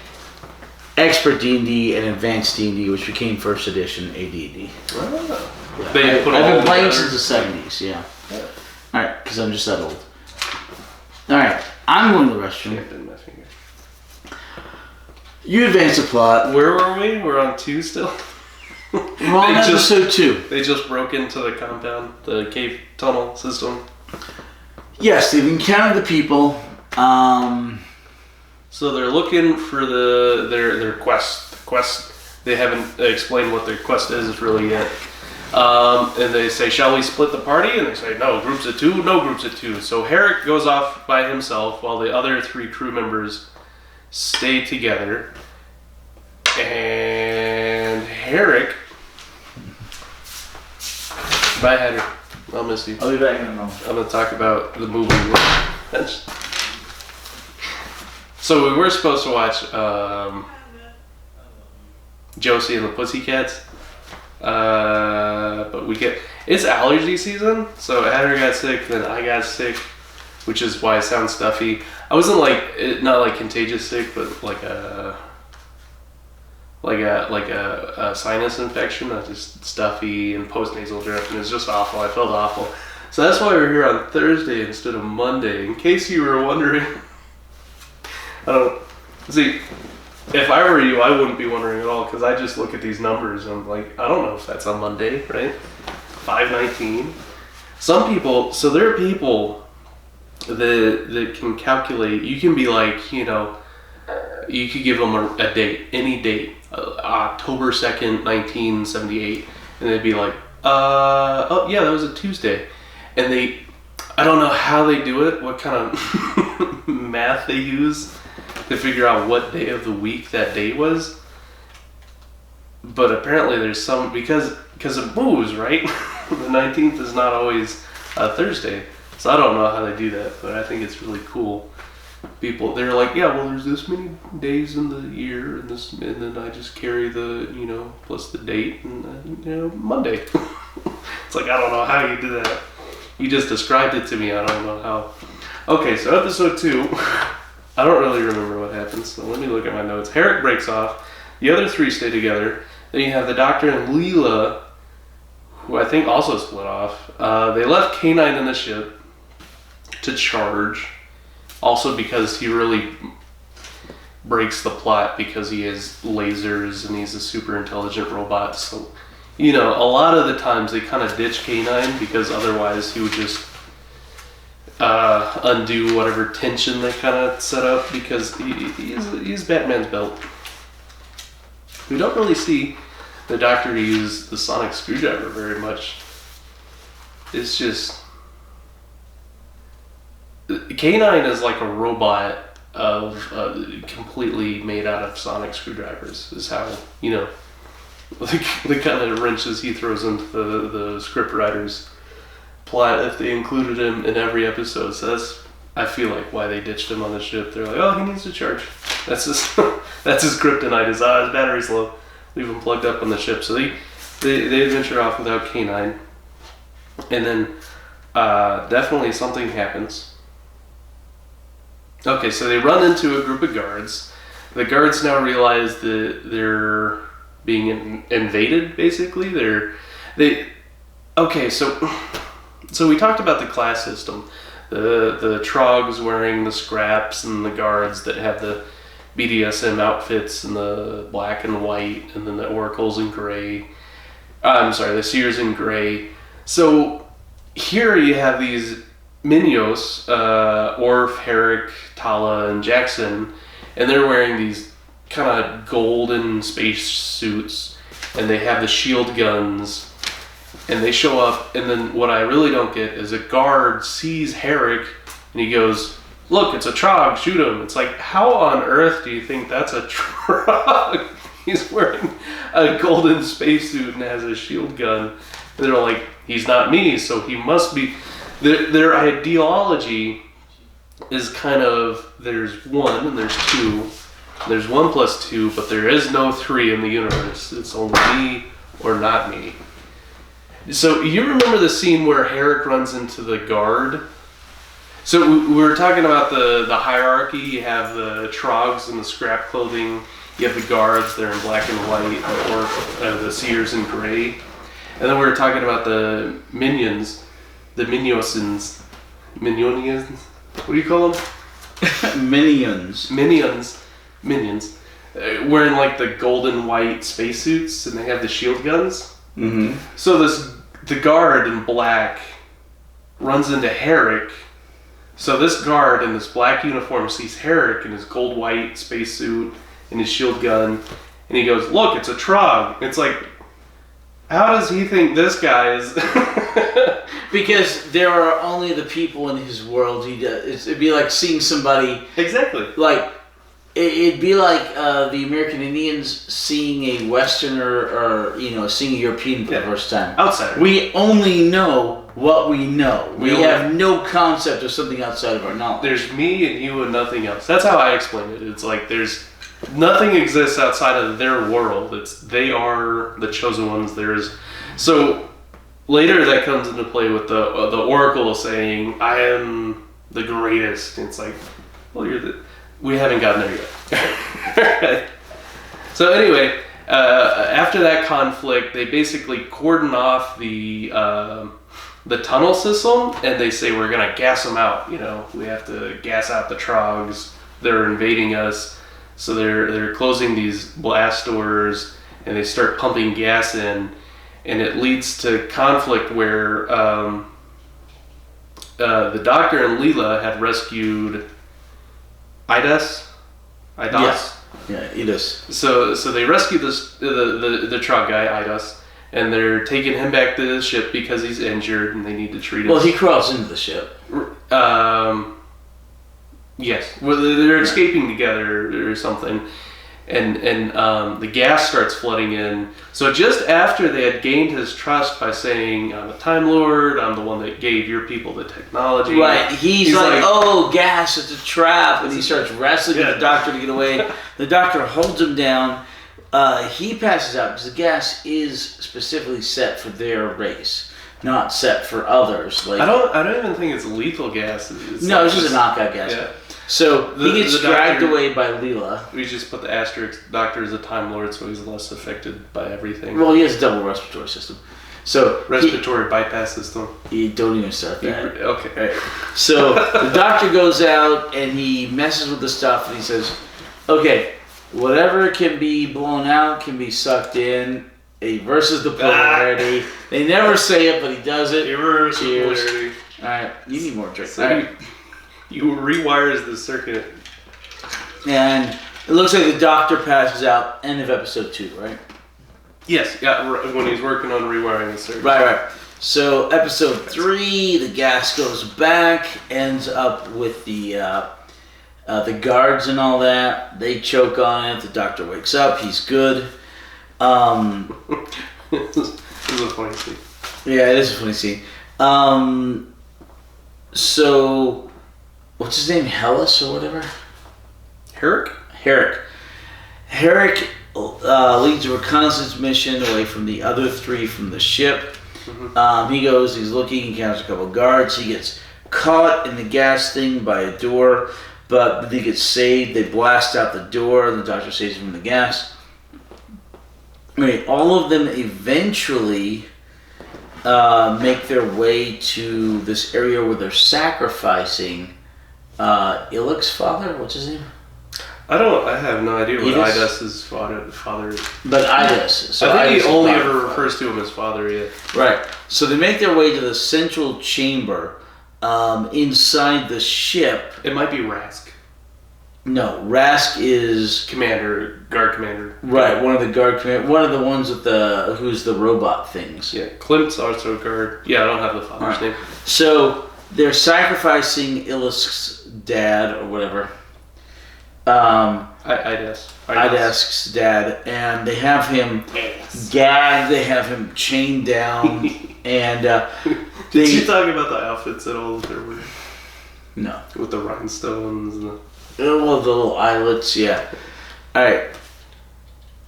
Speaker 2: expert D&D, and advanced D&D, which became 1st edition AD&D.
Speaker 1: Oh.
Speaker 2: Yeah.
Speaker 1: They put
Speaker 2: I've
Speaker 1: all
Speaker 2: been playing
Speaker 1: together.
Speaker 2: since the 70s, yeah. Alright, because I'm just that old. Alright, I'm going to the restroom.
Speaker 1: Can't bend my finger.
Speaker 2: You advance the plot.
Speaker 1: Where were we? We're on 2 still?
Speaker 2: We're on episode 2.
Speaker 1: They just broke into the compound, the cave tunnel system.
Speaker 2: Yes, they've encountered the people.
Speaker 1: So they're looking for their quest. The quest, they haven't explained what their quest is really yet. And they say, shall we split the party? And they say, no, groups of 2, no groups of 2. So Herrick goes off by himself while the other 3 crew members stay together. And Herrick... Bye, Hatter. I'll miss you.
Speaker 2: I'll be back in a moment.
Speaker 1: I'm going to talk about the movie. So we were supposed to watch Josie and the Pussycats. But it's allergy season, so Hatter got sick, then I got sick, which is why I sound stuffy. I wasn't not like contagious sick, but like a sinus infection. I was just stuffy and postnasal drip, and it was just awful. I felt awful. So that's why we're here on Thursday instead of Monday, in case you were wondering. See, if I were you, I wouldn't be wondering at all, because I just look at these numbers and I'm like, I don't know if that's on Monday, right? 5/19. Some people, so there are people that can calculate. You can be like, you could give them a date, any date, October 2nd, 1978, and they'd be like, oh yeah, that was a Tuesday. And I don't know how they do it, what kind of math they use to figure out what day of the week that day was. But apparently there's some, because it moves, right? The 19th is not always a Thursday. So I don't know how they do that, but I think it's really cool. People, they're like, yeah, well, there's this many days in the year, and then I just carry the, plus the date, and, Monday. It's like, I don't know how you do that. You just described it to me, I don't know how. Okay, so episode 2, I don't really remember what happens, so let me look at my notes. Herrick breaks off, the other 3 stay together, then you have the Doctor and Leela, who I think also split off. They left K9 in the ship to charge, also because he really breaks the plot because he has lasers and he's a super intelligent robot. So, a lot of the times they kind of ditch K9 because otherwise he would just undo whatever tension they kind of set up, because he's Batman's belt. We don't really see the Doctor use the sonic screwdriver very much. It's just... K9 is like a robot of completely made out of sonic screwdrivers, is how, the kind of wrenches he throws into the script writers' plot if they included him in every episode. So that's, I feel like, why they ditched him on the ship. They're like, oh, he needs to charge. That's his that's his kryptonite. His battery's low. Leave him plugged up on the ship. So they adventure off without K9, and then definitely something happens. Okay, so they run into a group of guards. The guards now realize that they're being invaded. Basically, okay. So we talked about the class system. The Trogs wearing the scraps and the guards that have the BDSM outfits and the black and white, and then the Oracles in gray. I'm sorry, the Seers in gray. So here you have these Minios, Orf, Herrick, Tala, and Jackson, and they're wearing these kind of golden space suits, and they have the shield guns. And they show up, and then what I really don't get is a guard sees Herrick, and he goes, look, it's a Trog, shoot him. It's like, how on earth do you think that's a Trog? He's wearing a golden spacesuit and has a shield gun. And they're like, he's not me, so he must be. Their ideology is kind of, there's one and there's two. There's 1 plus 2, but there is no 3 in the universe. It's only me or not me. So you remember the scene where Herrick runs into the guard? So we were talking about the hierarchy. You have the Trogs in the scrap clothing. You have the guards, they're in black and white, or the Seers in gray. And then we were talking about the minions, the Miniosins. Minionians? What do you call them?
Speaker 2: Minions.
Speaker 1: Minions. Wearing like the golden white spacesuits, and they have the shield guns.
Speaker 2: Mm-hmm.
Speaker 1: So the guard in black runs into Herrick. So this guard in this black uniform sees Herrick in his gold white spacesuit and his shield gun, and he goes, look, it's a Trog. It's like, how does he think this guy is?
Speaker 2: Because there are only the people in his world. It'd be like seeing somebody.
Speaker 1: Exactly.
Speaker 2: Like, it'd be like the American Indians seeing a Westerner, or seeing a European for the first time.
Speaker 1: Outsider.
Speaker 2: We only know what we know. We have no concept of something outside of our knowledge.
Speaker 1: There's me and you and nothing else. That's how I explain it. It's like there's nothing exists outside of their world. They are the chosen ones. So later that comes into play with the Oracle saying, "I am the greatest." It's like, well, we haven't gotten there yet. So anyway, after that conflict, they basically cordon off the tunnel system, and they say, we're gonna gas them out. We have to gas out the Trogs. They're invading us, so they're closing these blast doors, and they start pumping gas in, and it leads to conflict where the Doctor and Leela had rescued Idas?
Speaker 2: Yeah, Idas.
Speaker 1: So they rescue the Trog guy, Idas, and they're taking him back to the ship because he's injured and they need to treat him.
Speaker 2: Well, he crawls into the ship.
Speaker 1: Yes. Well, they're escaping together or something. And the gas starts flooding in. So just after they had gained his trust by saying, I'm a Time Lord, I'm the one that gave your people the technology.
Speaker 2: Right, he's like, oh, gas, it's a trap. And he starts wrestling with the Doctor to get away. The Doctor holds him down. He passes out because the gas is specifically set for their race, not set for others. Like,
Speaker 1: I don't even think it's lethal gas.
Speaker 2: It's just a knockout gas. Yeah. So he gets dragged away by Leela.
Speaker 1: We just put the asterisk. Doctor is a Time Lord, so he's less affected by everything.
Speaker 2: Well, he has a double respiratory system. So
Speaker 1: respiratory bypass system.
Speaker 2: You don't even start that.
Speaker 1: Okay.
Speaker 2: Right. So the Doctor goes out and he messes with the stuff and he says, "Okay, whatever can be blown out can be sucked in." He versus the polarity. They never say it, but he does it.
Speaker 1: Cheers. Polarity.
Speaker 2: All right, you need more drink.
Speaker 1: So right. You rewires the circuit.
Speaker 2: And it looks like the Doctor passes out. End of episode 2, right?
Speaker 1: Yes, yeah, when he's working on rewiring the circuit.
Speaker 2: Right. So episode 3, the gas goes back, ends up with the guards and all that. They choke on it. The Doctor wakes up. He's good.
Speaker 1: This is a funny scene.
Speaker 2: Yeah, it is a funny scene. So, what's his name? Hellas or whatever?
Speaker 1: Herrick?
Speaker 2: Herrick leads a reconnaissance mission away from the other three from the ship. He goes, he's looking, he encounters a couple of guards. He gets caught in the gas thing by a door, but he gets saved. They blast out the door, and the doctor saves him from the gas. All of them eventually make their way to this area where they're sacrificing Illich's father. What's his name?
Speaker 1: I have no idea what
Speaker 2: Idus?
Speaker 1: Idus's father is.
Speaker 2: But Idus. So
Speaker 1: I think
Speaker 2: Idus
Speaker 1: he only
Speaker 2: is
Speaker 1: ever
Speaker 2: father.
Speaker 1: refers to him as father, yeah.
Speaker 2: Right. So they make their way to the central chamber inside the ship.
Speaker 1: It might be Rask.
Speaker 2: No, Rask is
Speaker 1: Guard commander.
Speaker 2: right. One of the guard command. One of the ones with who's the robot things.
Speaker 1: Yeah, Klimt's also guard. Yeah, I don't have the father's name.
Speaker 2: So they're sacrificing Illich's dad or whatever. Idus's dad, and they have him gagged. They have him chained down, and
Speaker 1: Did you talk about the outfits at all that they're wearing?
Speaker 2: No.
Speaker 1: With the rhinestones and
Speaker 2: the little eyelets, yeah. All right.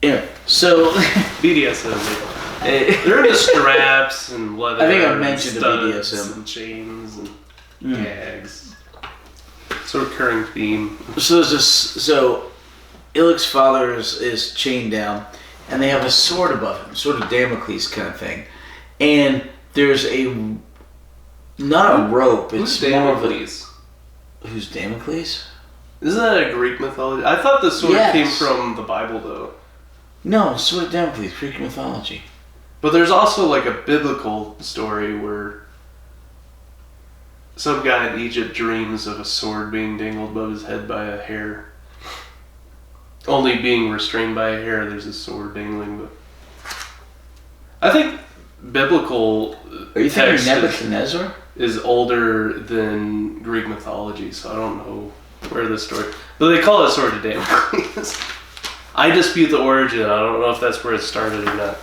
Speaker 2: Yeah. So
Speaker 1: BDSM. They're into straps and leather.
Speaker 2: I think I mentioned the
Speaker 1: studs
Speaker 2: BDSM
Speaker 1: and chains and gags. It's a recurring theme.
Speaker 2: So there's this. So Illich's father is chained down, and they have a sword above him, sort of Damocles kind of thing, and there's not a rope. It's
Speaker 1: Who's
Speaker 2: more of
Speaker 1: Damocles?
Speaker 2: Who's Damocles?
Speaker 1: Isn't that a Greek mythology? I thought the sword came from the Bible, though.
Speaker 2: No, sword of Damocles, Greek mythology.
Speaker 1: But there's also like a biblical story where some guy in Egypt dreams of a sword being dangled above his head by a hair. Only being restrained by a hair, there's a sword dangling. But I think biblical
Speaker 2: Are you thinking
Speaker 1: text
Speaker 2: Nebuchadnezzar?
Speaker 1: is older than Greek mythology, so I don't know where the story. But they call it Sword of Damocles. I dispute the origin. I don't know if that's where it started or not.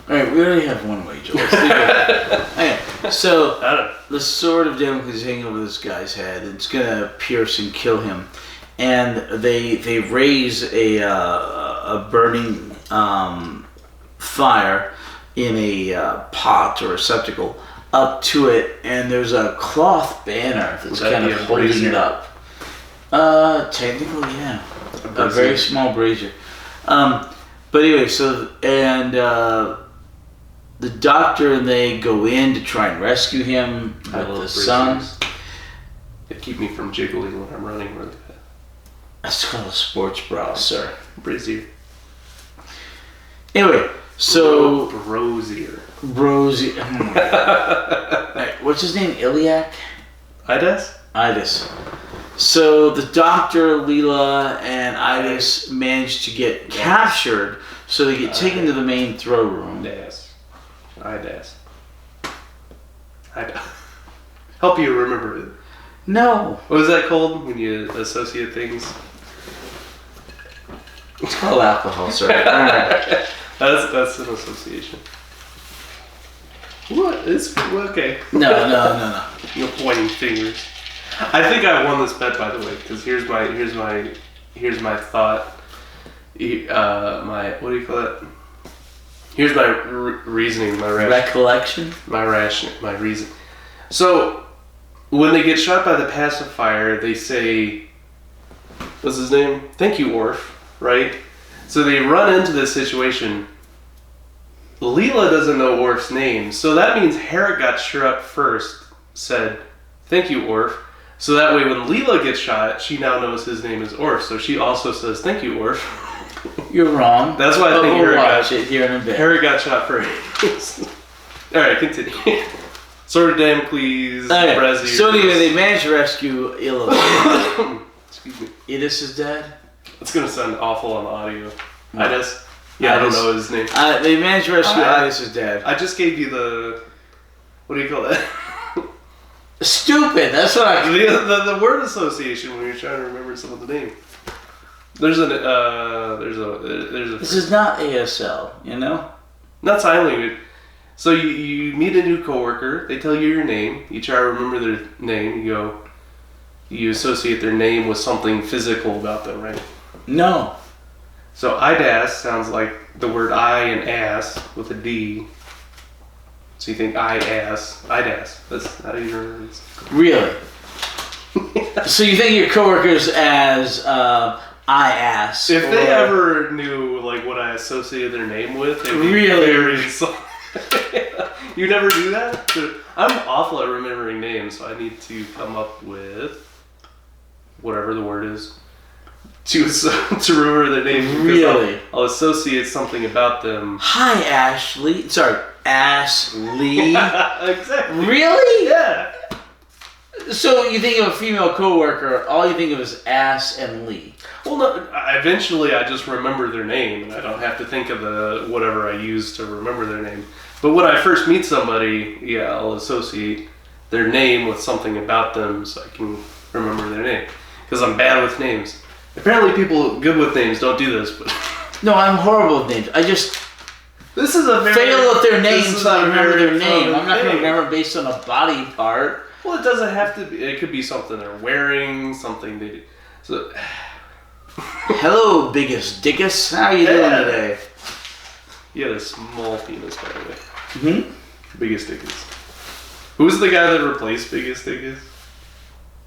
Speaker 2: Alright, we already have one way, Joel. Okay, so the sword of Damocles is hanging over this guy's head. It's gonna pierce and kill him, and they raise a burning fire in a pot or receptacle up to it, and there's a cloth banner that's kind of holding it up. Technically, yeah, a very small brazier. But anyway, so the doctor and they go in to try and rescue him with the son.
Speaker 1: They keep me from jiggling when I'm running really fast.
Speaker 2: That's called a sports bra, sir.
Speaker 1: Brazier.
Speaker 2: Anyway, so
Speaker 1: Brosier.
Speaker 2: Right, what's his name? Iliac?
Speaker 1: Idus.
Speaker 2: So the doctor, Leela, and Idus manage to get captured, so they get taken to the main throne room.
Speaker 1: Idus. Help you remember it.
Speaker 2: No.
Speaker 1: What is that called when you associate things?
Speaker 2: It's called alcohol, sir. Alright.
Speaker 1: That's an association. What? It's okay.
Speaker 2: No.
Speaker 1: You're pointing fingers. I think I won this bet, by the way, because here's my thought. My what do you call it? Here's my reasoning, my
Speaker 2: recollection,
Speaker 1: my reason. So when they get shot by the pacifier, they say, "What's his name? Thank you, Orf." Right? So they run into this situation. Leela doesn't know Orf's name, so that means Herrick got shot first. Said, "Thank you, Orf." So that way, when Leela gets shot, she now knows his name is Orf. So she also says, "Thank you, Orf."
Speaker 2: You're wrong.
Speaker 1: That's why I think
Speaker 2: Herrick
Speaker 1: got shot first. All right, continue. Sword of Damocles,
Speaker 2: Brazier. So anyway, they managed to rescue Illich's.
Speaker 1: Excuse me.
Speaker 2: Idus is dead.
Speaker 1: It's gonna sound awful on the audio. Idus. Yeah, I don't know his name.
Speaker 2: They managed to rescue Idus' dad.
Speaker 1: I just gave you the. What do you call that?
Speaker 2: Stupid. That's what I.
Speaker 1: The word association when you're trying to remember someone's name. There's a
Speaker 2: This is not ASL, you know?
Speaker 1: not sign language. So you meet a new coworker. They tell you your name. You try to remember their name. You associate their name with something physical about them, right?
Speaker 2: No.
Speaker 1: So IDAS sounds like the word I and ass with a D. So you think IDAS. That's how do you remember this?
Speaker 2: Really? So you think your coworkers as I-ass?
Speaker 1: If they ever knew like what I associated their name with, it'd be
Speaker 2: Really?
Speaker 1: very You never do that? I'm awful at remembering names, so I need to come up with whatever the word is to remember their name.
Speaker 2: Really?
Speaker 1: I'll associate something about them.
Speaker 2: Hi, Ashley. Sorry, Ashley.
Speaker 1: Exactly.
Speaker 2: Really?
Speaker 1: Yeah.
Speaker 2: So you think of a female coworker, all you think of is ass and Lee.
Speaker 1: Well, no, eventually I just remember their name, and I don't have to think of the whatever I use to remember their name. But when I first meet somebody, yeah, I'll associate their name with something about them so I can remember their name. Because I'm bad with names. Apparently people good with names don't do this, but...
Speaker 2: No, I'm horrible with names. I just
Speaker 1: This is a very...
Speaker 2: fail at their name so I remember their name. I'm not going to
Speaker 1: thing.
Speaker 2: remember based on a body part.
Speaker 1: Well, it doesn't have to be. It could be something they're wearing, something they do. So...
Speaker 2: Hello, biggest dickus. How are you doing today?
Speaker 1: He had a small penis, by the way.
Speaker 2: Mm-hmm.
Speaker 1: Biggest Dickus. Who's the guy that replaced Biggest Dickus?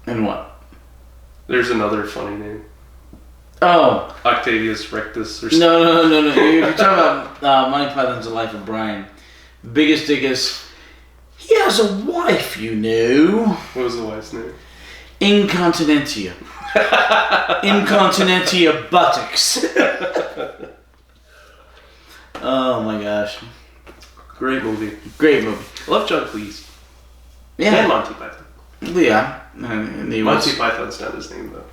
Speaker 2: And what?
Speaker 1: There's another funny name.
Speaker 2: Oh.
Speaker 1: Octavius Rectus or something.
Speaker 2: No. You're talking about Monty Python's The Life of Brian. Biggest dickus. He has a wife, you know.
Speaker 1: What was the wife's name?
Speaker 2: Incontinentia. Incontinentia buttocks. Oh my gosh.
Speaker 1: Great movie.
Speaker 2: Great movie.
Speaker 1: I love John Cleese.
Speaker 2: Yeah.
Speaker 1: And Monty Python.
Speaker 2: Yeah. And he was,
Speaker 1: Monty Python's not his name, though.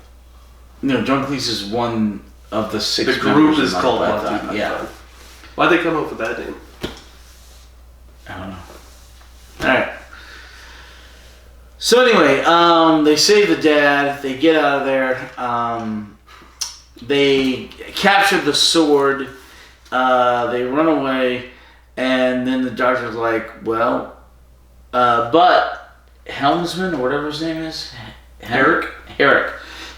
Speaker 2: No, John Cleese is one of the 6
Speaker 1: The group
Speaker 2: members
Speaker 1: is
Speaker 2: of
Speaker 1: called Monty Python.
Speaker 2: Yeah.
Speaker 1: Why'd they come up with that name?
Speaker 2: I don't know. Alright. So anyway, they save the dad. They get out of there. They capture the sword. They run away. And then the doctor's like, well, but Helmsman, or whatever his name is, Herrick,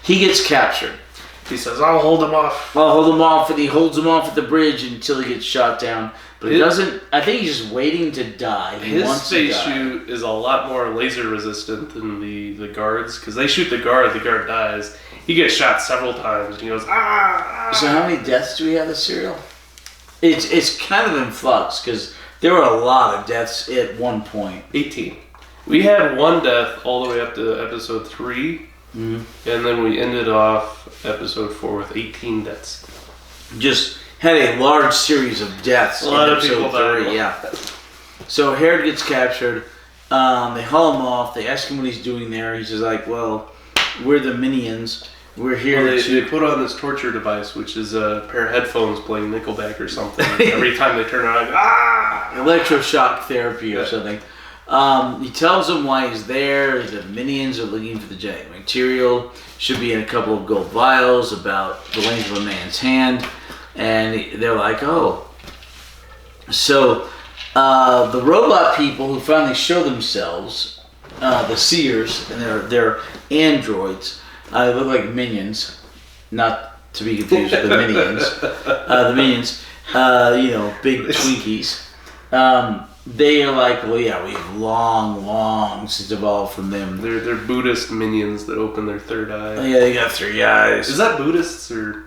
Speaker 2: he gets captured.
Speaker 1: He says, I'll hold him off.
Speaker 2: I'll hold him off, and he holds him off at the bridge until he gets shot down. But he doesn't, I think he's just waiting to die.
Speaker 1: His space shoot is a lot more laser resistant than the guards, because they shoot the guard dies. He gets shot several times, and he goes, ah!
Speaker 2: So how many deaths do we have this serial? It's kind of in flux, because there were a lot of deaths at one point.
Speaker 1: 18. We had one death all the way up to episode 3,
Speaker 2: Mm-hmm.
Speaker 1: and then we ended off episode 4 with 18 deaths.
Speaker 2: Just had a large series of deaths.
Speaker 1: A lot
Speaker 2: in
Speaker 1: of people
Speaker 2: episode
Speaker 1: died.
Speaker 2: 3, yeah. So Herod gets captured. They haul him off. They ask him what he's doing there. He's just like, well, we're the Minions. We're here
Speaker 1: They put on this torture device, which is a pair of headphones playing Nickelback or something. Every time they turn around,
Speaker 2: electroshock therapy or something. He tells them why he's there. The Minions are looking for the genetic material. Should be in a couple of gold vials about the length of a man's hand. And they're like, oh. So the robot people who finally show themselves, the seers, and they're androids. They look like minions, not to be confused with the Minions. The Minions, big Twinkies. They are like, well, yeah, we have long since evolved from them.
Speaker 1: They're Buddhist minions that open their third eye.
Speaker 2: Oh, yeah, they got 3 eyes.
Speaker 1: Is that Buddhists or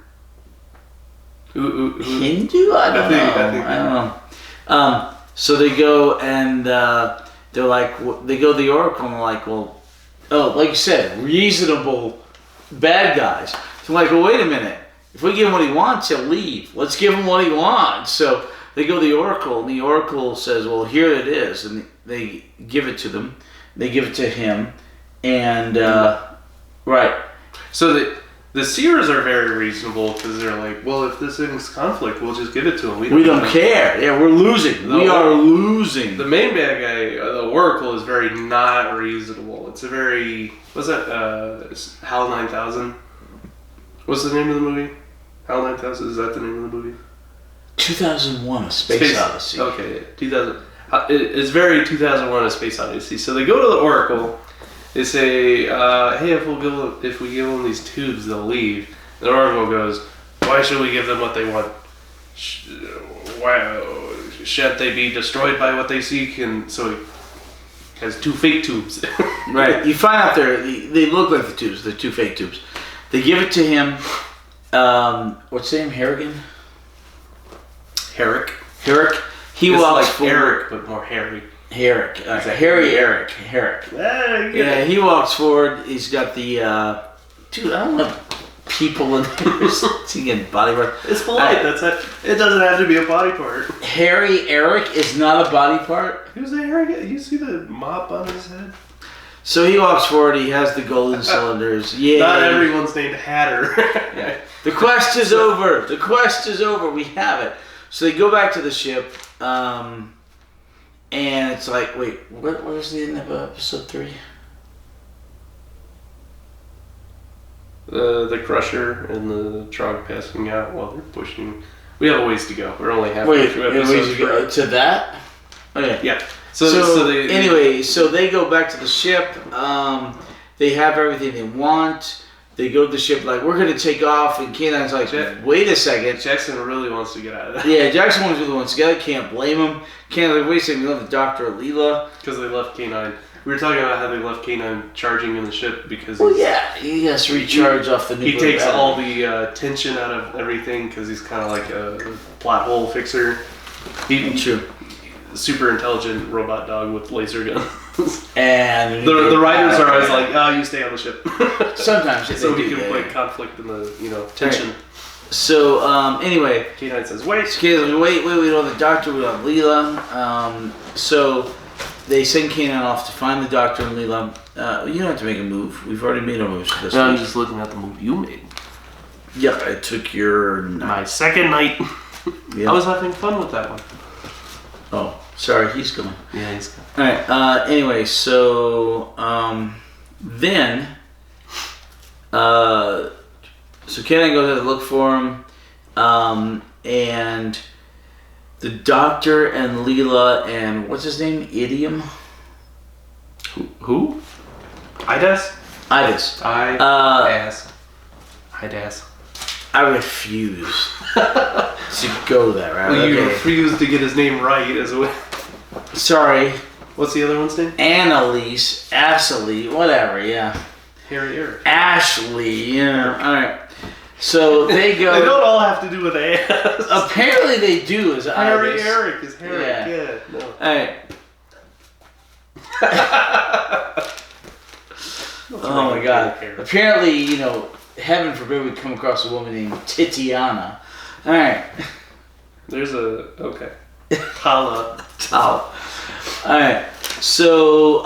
Speaker 2: Hindu? I don't know. So they go and they're like, they go to the Oracle and they're like, well, like you said, reasonable bad guys. So I'm like, well, wait a minute. If we give him what he wants, he'll leave. Let's give him what he wants. So they go to the Oracle, and the Oracle says, well, here it is. And they give it to them. They give it to him. And, right.
Speaker 1: So the seers are very reasonable because they're like, well, if this thing's conflict, we'll just give it to him.
Speaker 2: We don't care. Yeah, we're losing. We are losing.
Speaker 1: The main bad guy, the Oracle, is very not reasonable. It's a very, what's that, HAL 9000? What's the name of the movie? HAL 9000, is that the name of the movie?
Speaker 2: 2001: A Space Odyssey.
Speaker 1: Okay, 2000. It's very 2001: A Space Odyssey. So they go to the Oracle. They say, "Hey, if we give them these tubes, they'll leave." The Oracle goes, "Why should we give them what they want? Why shan't they be destroyed by what they seek?" And so he has 2 fake tubes.
Speaker 2: Right. You find out they look like the tubes. They're 2 fake tubes. They give it to him. What's his name? Harrigan.
Speaker 1: Herrick.
Speaker 2: He
Speaker 1: It's
Speaker 2: walks
Speaker 1: like
Speaker 2: forward.
Speaker 1: Eric, but more hairy.
Speaker 2: Herrick. Herrick. Yeah, he walks forward. He's got the dude. I don't know. People in there singing body part.
Speaker 1: It's polite. That's it. It doesn't have to be a body part.
Speaker 2: Harry Eric is not a body part.
Speaker 1: Who's the Harry? You see the mop on his head?
Speaker 2: So he walks forward. He has the golden cylinders. Yeah.
Speaker 1: Not everyone's named Hatter.
Speaker 2: Yeah. The quest is over. The quest is over. We have it. So they go back to the ship, and it's like, wait, what was the end of episode 3?
Speaker 1: The Crusher and the Trog passing out while they're pushing. We have a ways to go. We're only halfway through episode 3.
Speaker 2: To that? Okay.
Speaker 1: Yeah.
Speaker 2: So they go back to the ship. They have everything they want. They go to the ship like, we're going to take off. And K-9's like, wait a second.
Speaker 1: Jackson really wants to get out of that.
Speaker 2: Yeah, Jackson really wants to get out. Can't blame him. K-9's like, wait a second, we left the Doctor and Leela.
Speaker 1: Because they left K-9. We were talking about how they left K-9 charging in the ship because
Speaker 2: he has to recharge off the nuclear
Speaker 1: He takes
Speaker 2: battery.
Speaker 1: all the tension out of everything because he's kind of like a plot hole fixer.
Speaker 2: True.
Speaker 1: Super intelligent robot dog with laser gun.
Speaker 2: And
Speaker 1: the writers are always like, "Oh, you stay on the ship."
Speaker 2: Sometimes
Speaker 1: so we can put conflict in the tension.
Speaker 2: Right. So anyway,
Speaker 1: K-9 says, "Wait."
Speaker 2: K-9 says, wait. We don't have the Doctor. We don't have Leela. So they send K-9 off to find the Doctor and Leela. You don't have to make a move. We've already made a move.
Speaker 1: No, I'm just looking at the move you made.
Speaker 2: Yep, I took your
Speaker 1: my second night. Yep. I was having fun with that one.
Speaker 2: Oh, sorry, he's going.
Speaker 1: Yeah, he's going.
Speaker 2: All right. Anyway, so then, so K-9 goes out to look for him, and the Doctor and Leela and what's his name? Idiom.
Speaker 1: Who? Idas.
Speaker 2: Idas.
Speaker 1: Idas.
Speaker 2: I refuse to go there. Right?
Speaker 1: Well, you refuse to get his name right as well.
Speaker 2: Sorry.
Speaker 1: What's the other one's name?
Speaker 2: Annalise, Ashley, whatever. Yeah.
Speaker 1: Harry Eric.
Speaker 2: Ashley. Yeah. All right. So they go.
Speaker 1: They don't all have to do with ass.
Speaker 2: Apparently they do. As
Speaker 1: Harry Eric is Harry. Yeah. No.
Speaker 2: All right. Oh my God. Apparently, heaven forbid we come across a woman named Titiana. All right.
Speaker 1: There's okay. Tala.
Speaker 2: All right. So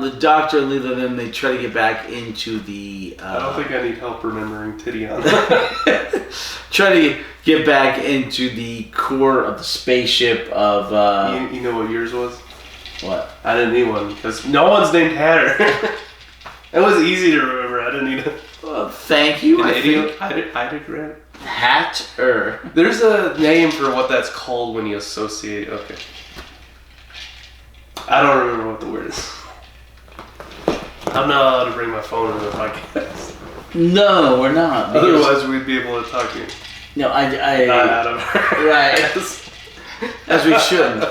Speaker 2: the Doctor and Leela, then they try to get back into the.
Speaker 1: I don't think I need help remembering Titiana.
Speaker 2: Try to get back into the core of the spaceship of.
Speaker 1: You know what yours was?
Speaker 2: What?
Speaker 1: I didn't need one because no one's named Hatter. It was easy to remember. I didn't need it.
Speaker 2: Well, thank you.
Speaker 1: Idiograph.
Speaker 2: Hatter.
Speaker 1: There's a name for what that's called when you associate. Okay. I don't remember what the word is. I'm not allowed to bring my phone into the podcast.
Speaker 2: No, we're not.
Speaker 1: Otherwise, we'd be able to talk to you.
Speaker 2: No, I
Speaker 1: not out of her.
Speaker 2: Right. As we shouldn't.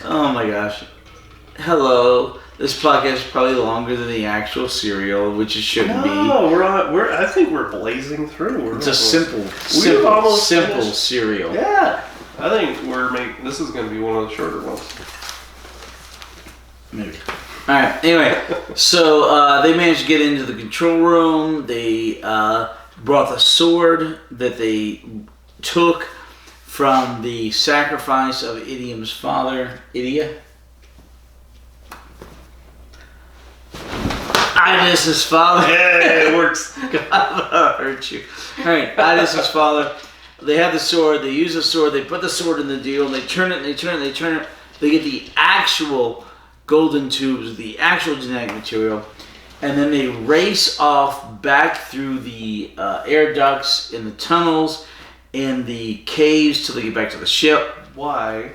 Speaker 2: Oh my gosh. Hello. This podcast is probably longer than the actual serial, which it shouldn't be.
Speaker 1: No, I think we're blazing through.
Speaker 2: It's a simple serial.
Speaker 1: Yeah. I think this is going to be one of the shorter ones.
Speaker 2: Maybe. All right. Anyway, so they managed to get into the control room. They brought the sword that they took from the sacrifice of Idiom's father, Idia. Idas's father.
Speaker 1: Yeah, it works.
Speaker 2: God, I hurt you. All right, Idas's father. They have the sword. They use the sword. They put the sword in the deal. They turn it. They turn it. They turn it. They get the actual golden tubes, the actual genetic material, and then they race off back through the air ducts in the tunnels, in the caves till they get back to the ship.
Speaker 1: Why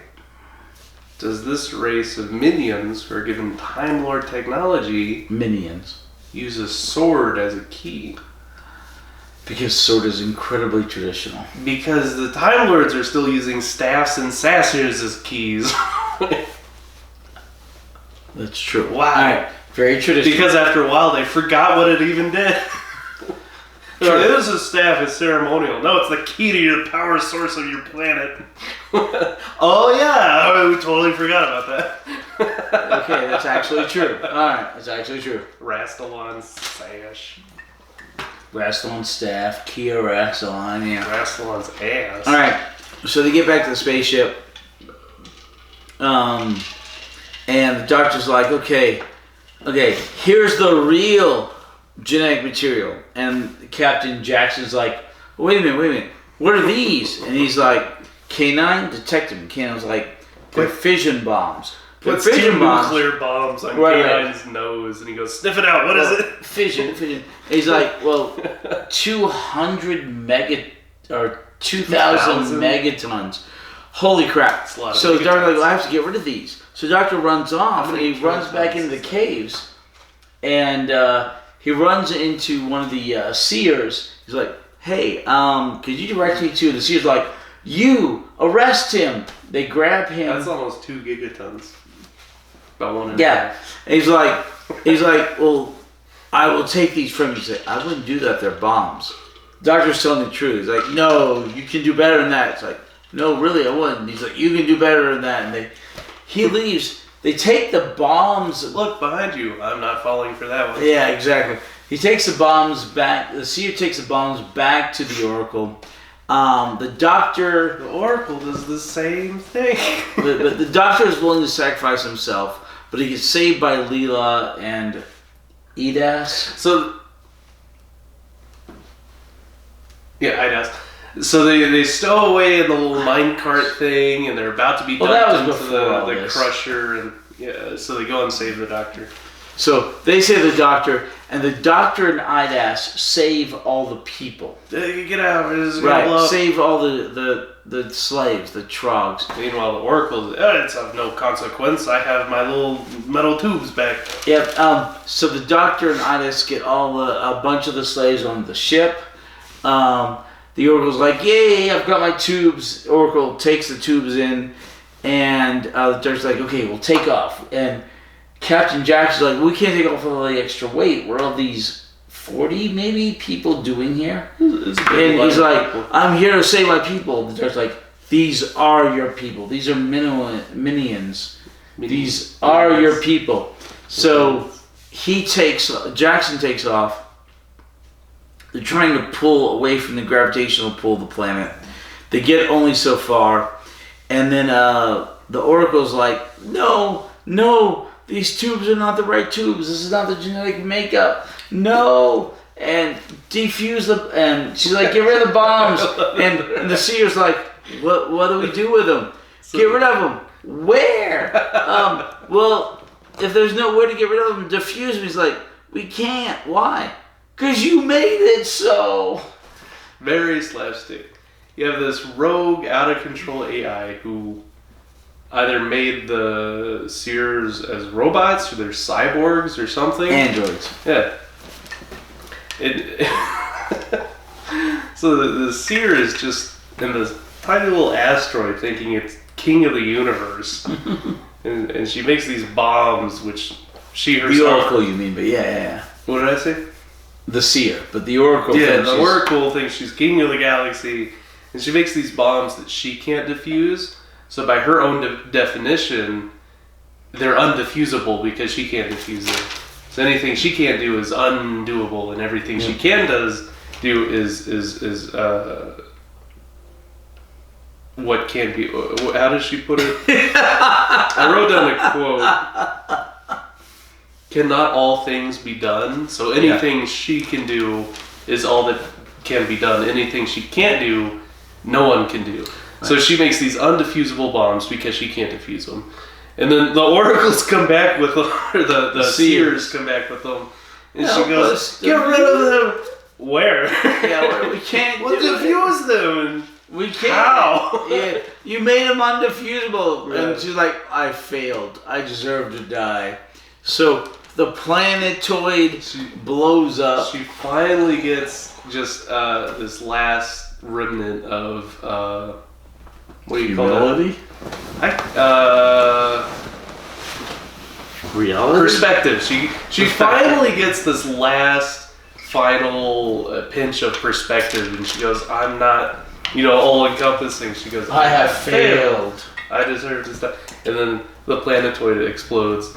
Speaker 1: does this race of minions who are given Time Lord technology
Speaker 2: Minions.
Speaker 1: use a sword as a key?
Speaker 2: Because sword is incredibly traditional.
Speaker 1: Because the Time Lords are still using staffs and sashes as keys.
Speaker 2: That's true.
Speaker 1: Wow.
Speaker 2: Alright, very traditional.
Speaker 1: Because after a while they forgot what it even did. They're like, this is staff, it's ceremonial. No, it's the key to the power source of your planet. Oh yeah, we totally forgot about that.
Speaker 2: Okay, that's actually true. Alright, that's actually true.
Speaker 1: Rastalon's sash.
Speaker 2: Rastalon staff, Kia Rastalon, yeah.
Speaker 1: Rastalon's ass.
Speaker 2: Alright, so they get back to the spaceship. And the doctor's like, okay, here's the real genetic material. And Captain Jackson's like, wait a minute, what are these? And he's like, K9, detect them. K9's like, they're fission bombs.
Speaker 1: Puts two nuclear bombs on K9's nose, and he goes, sniff it out, what is it?
Speaker 2: Fission. And he's like, well, 200 or 2,000 megatons. Holy crap. So the doctor's like, well, I have to get rid of these. So the doctor runs off, and he runs back into the caves, and he runs into one of the seers. He's like, hey, could you direct me to... The seer's like, you, arrest him. They grab him.
Speaker 1: That's almost 2 gigatons. About 1.5.
Speaker 2: Yeah. And he's like, well, I will take these from you. He's like, I wouldn't do that. They're bombs. The doctor's telling the truth. He's like, no, you can do better than that. It's like, no, really, I wouldn't. He's like, you can do better than that. And he leaves. They take the bombs.
Speaker 1: Look behind you. I'm not falling for that one.
Speaker 2: Yeah, exactly. He takes the bombs back. The seer takes the bombs back to the Oracle. The
Speaker 1: Oracle does the same thing.
Speaker 2: but the doctor is willing to sacrifice himself, but he gets saved by Leela and Edas.
Speaker 1: So, yeah, Edas. So they stow away in the little minecart thing, and they're about to be dumped into the crusher, and yeah, so they go and save the doctor.
Speaker 2: So they save the doctor, and the doctor and Idas save all the people.
Speaker 1: Get out!
Speaker 2: Right, save all the slaves, the trogs.
Speaker 1: Meanwhile, the Oracle's, it's of no consequence. I have my little metal tubes back.
Speaker 2: Yep. So the doctor and Idas get a bunch of the slaves on the ship. The Oracle's like, yay, I've got my tubes. Oracle takes the tubes in, and the doctor's like, okay, we'll take off. And Captain Jackson's like, we can't take off all the extra weight. What are these 40 maybe people doing here? And he's like, I'm here to save my people. The doctor's like, these are your people. These are minions. These are your people. So Jackson takes off. They're trying to pull away from the gravitational pull of the planet. They get only so far. And then the Oracle's like, no, these tubes are not the right tubes. This is not the genetic makeup. No. And defuse them. And she's like, get rid of the bombs. And the seer's like, what do we do with them? Get rid of them. Where? Well, if there's no way to get rid of them, defuse them. He's like, we can't. Why? Because you made it so.
Speaker 1: Very slapstick. You have this rogue, out-of-control AI who either made the seers as robots, or they're cyborgs or something.
Speaker 2: Androids.
Speaker 1: Yeah. So the seer is just in this tiny little asteroid thinking it's king of the universe. and she makes these bombs, which she herself...
Speaker 2: The Oracle, you mean, but yeah.
Speaker 1: What did I say?
Speaker 2: The seer, but the Oracle...
Speaker 1: Yeah, the Oracle thinks she's king of the galaxy, and she makes these bombs that she can't defuse. So by her own definition, they're undefusable because she can't defuse them. So anything she can't do is undoable, and everything she can do is what can be. How does she put it? I wrote down a quote. Cannot all things be done? So anything she can do is all that can be done. Anything she can't do, no one can do. Right. So she makes these undefusable bombs because she can't defuse them. And then the oracles come back with them, or the seers come back with them. And she goes, get rid of them. Where?
Speaker 2: Yeah, we can't
Speaker 1: we'll defuse them.
Speaker 2: We can't.
Speaker 1: How?
Speaker 2: Yeah, you made him undefeasible.
Speaker 1: Right.
Speaker 2: And she's like, I failed. I deserve to die. So the planetoid blows up.
Speaker 1: She finally gets just this last remnant of what do you
Speaker 2: Humility?
Speaker 1: call that?
Speaker 2: Reality?
Speaker 1: Perspective. She finally gets this last final pinch of perspective, and she goes, "I'm not, all encompassing." She goes,
Speaker 2: I have failed.
Speaker 1: I deserve to die. And then the planetoid explodes.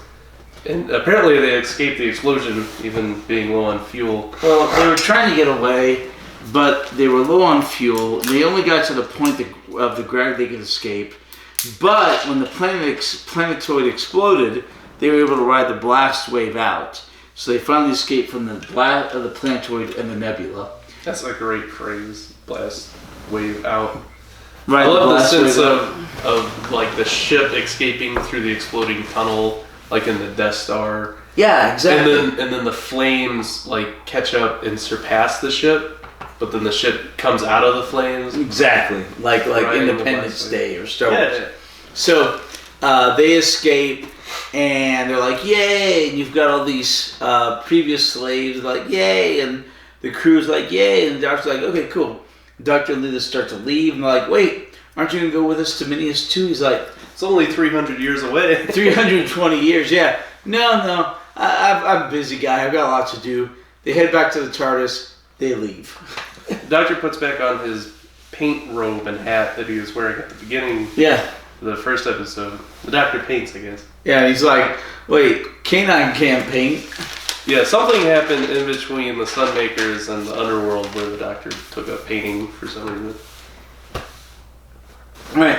Speaker 1: And apparently they escaped the explosion, even being low on fuel.
Speaker 2: Well, they were trying to get away, but they were low on fuel. They only got to the point of the gravity they could escape. But when the planetoid exploded, they were able to ride the blast wave out. So they finally escaped from the blast of the planetoid and the nebula.
Speaker 1: That's a great phrase, blast wave out.
Speaker 2: Right,
Speaker 1: I love the sense of like the ship escaping through the exploding tunnel, like in the Death Star.
Speaker 2: Yeah, exactly.
Speaker 1: And then the flames like catch up and surpass the ship, but then the ship comes out of the flames.
Speaker 2: Exactly, like
Speaker 1: Right,
Speaker 2: Independence Day or Star Wars.
Speaker 1: Yeah.
Speaker 2: So they escape, and they're like, "Yay!" And you've got all these previous slaves like, "Yay!" And the crew's like, "Yay!" And the doctor's like, "Okay, cool." Dr. and Lita start to leave, and they're like, "Wait, aren't you gonna go with us to Minius 2?" He's like,
Speaker 1: It's only 300 years away.
Speaker 2: 320 years, yeah. No, I'm a busy guy. I've got lots to do. They head back to the TARDIS. They leave.
Speaker 1: Doctor puts back on his paint robe and hat that he was wearing at the beginning
Speaker 2: Yeah.
Speaker 1: of the first episode. The Doctor paints, I guess.
Speaker 2: Yeah, and he's like, "Wait, K9 can't paint."
Speaker 1: Yeah, something happened in between the Sunmakers and the Underworld where the Doctor took up painting for some reason.
Speaker 2: All right.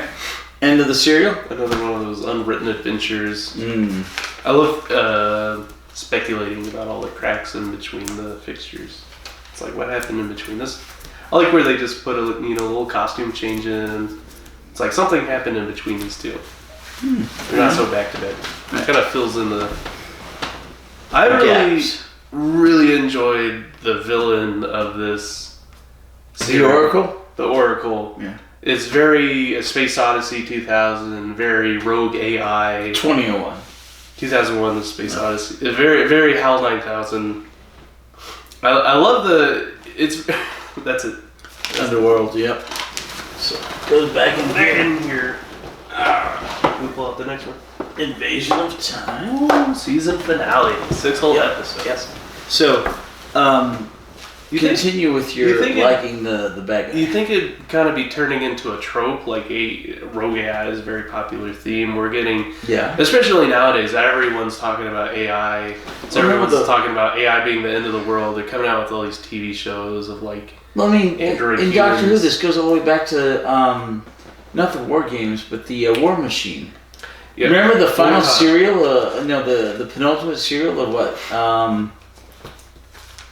Speaker 2: End of the serial.
Speaker 1: Another one of those unwritten adventures.
Speaker 2: Mm.
Speaker 1: I love speculating about all the cracks in between the fixtures. It's like, what happened in between this? I like where they just put a little costume change in. It's like something happened in between these two. They're not so back to back. It kind of fills in the. I really enjoyed the villain of this series.
Speaker 2: The Oracle.
Speaker 1: The Oracle.
Speaker 2: Yeah.
Speaker 1: It's very Space Odyssey 2000, very Rogue AI.
Speaker 2: 2001.
Speaker 1: 2001, The Space Odyssey. Very, very HAL 9000. I love it's, that's it.
Speaker 2: Underworld, yep. So, goes back in
Speaker 1: here. We pull out the next one.
Speaker 2: Invasion of Time.
Speaker 1: Season finale. 6 whole episodes.
Speaker 2: Yes. So, continue with your liking the bad guy.
Speaker 1: You think it'd kind of be turning into a trope, like a Rogue AI is a very popular theme. We're getting, especially nowadays, everyone's talking about AI. So everyone's talking about AI being the end of the world. They're coming out with all these TV shows of like Android
Speaker 2: in
Speaker 1: humans.
Speaker 2: Doctor Who, this goes all the way back to not the War Games, but the War Machine. Yeah. Remember the final serial? The penultimate serial of what?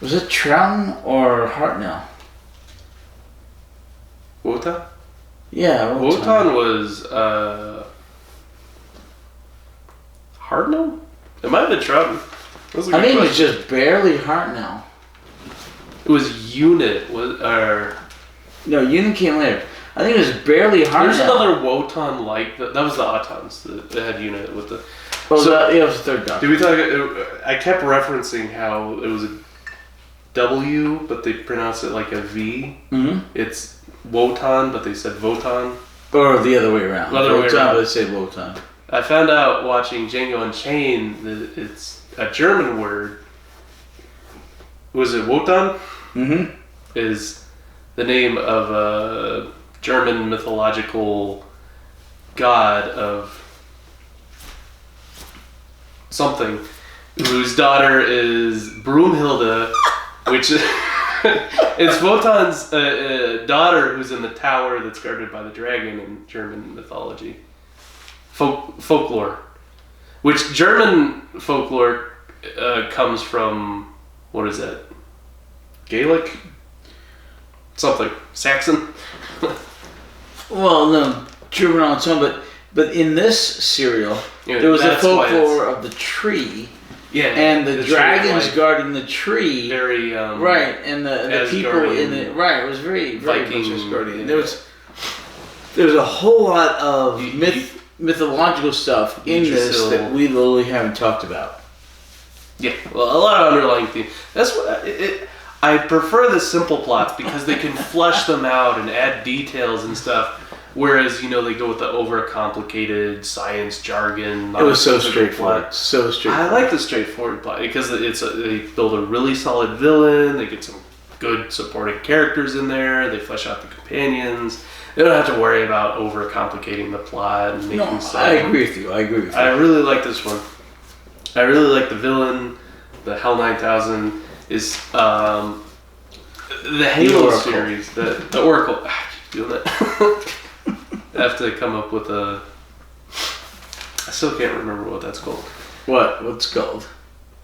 Speaker 2: Was it Troughton or Hartnell?
Speaker 1: Wotan?
Speaker 2: Yeah,
Speaker 1: Wotan was Hartnell? It might have been Troughton.
Speaker 2: I think it was just barely Hartnell.
Speaker 1: It was Unit.
Speaker 2: No, Unit came later. I think it was barely Hartnell.
Speaker 1: There's another Wotan like that. That was the Autons that had Unit with the.
Speaker 2: It was the third Doctor.
Speaker 1: Did we talk? I kept referencing how it was a W, but they pronounce it like a V. Mm-hmm. It's Wotan, but they said Votan.
Speaker 2: Or the other way around.
Speaker 1: Wotan,
Speaker 2: but they say Wotan.
Speaker 1: I found out watching Django Unchained that it's a German word. Was it Wotan?
Speaker 2: Mm-hmm.
Speaker 1: Is the name of a German mythological god of something, whose daughter is Broomhilda, which is it's Wotan's daughter, who's in the tower that's guarded by the dragon in German mythology. Folklore. Which German folklore comes from, what is that? Gaelic? Something. Saxon?
Speaker 2: Well, no, German on its own, but in this serial, there was the folklore of the tree.
Speaker 1: Yeah,
Speaker 2: and the dragons guarding the tree.
Speaker 1: Very
Speaker 2: right, and the people in it. Right, it was very Vikings guarding. There was there's a whole lot of mythological stuff in this that we literally haven't talked about.
Speaker 1: Yeah, well, a lot of underlying themes. That's what I prefer the simple plots because they can flesh them out and add details and stuff. Whereas, they go with the overcomplicated science jargon.
Speaker 2: It was so straightforward. So straightforward.
Speaker 1: I like the straightforward plot because they build a really solid villain. They get some good supporting characters in there. They flesh out the companions. They don't have to worry about overcomplicating the plot and making sense.
Speaker 2: I agree with you. I
Speaker 1: really like this one. I really like the villain. The Hell 9000 is the Halo series. The Oracle. I keep doing that. I have to come up with I still can't remember what that's called.
Speaker 2: What's called?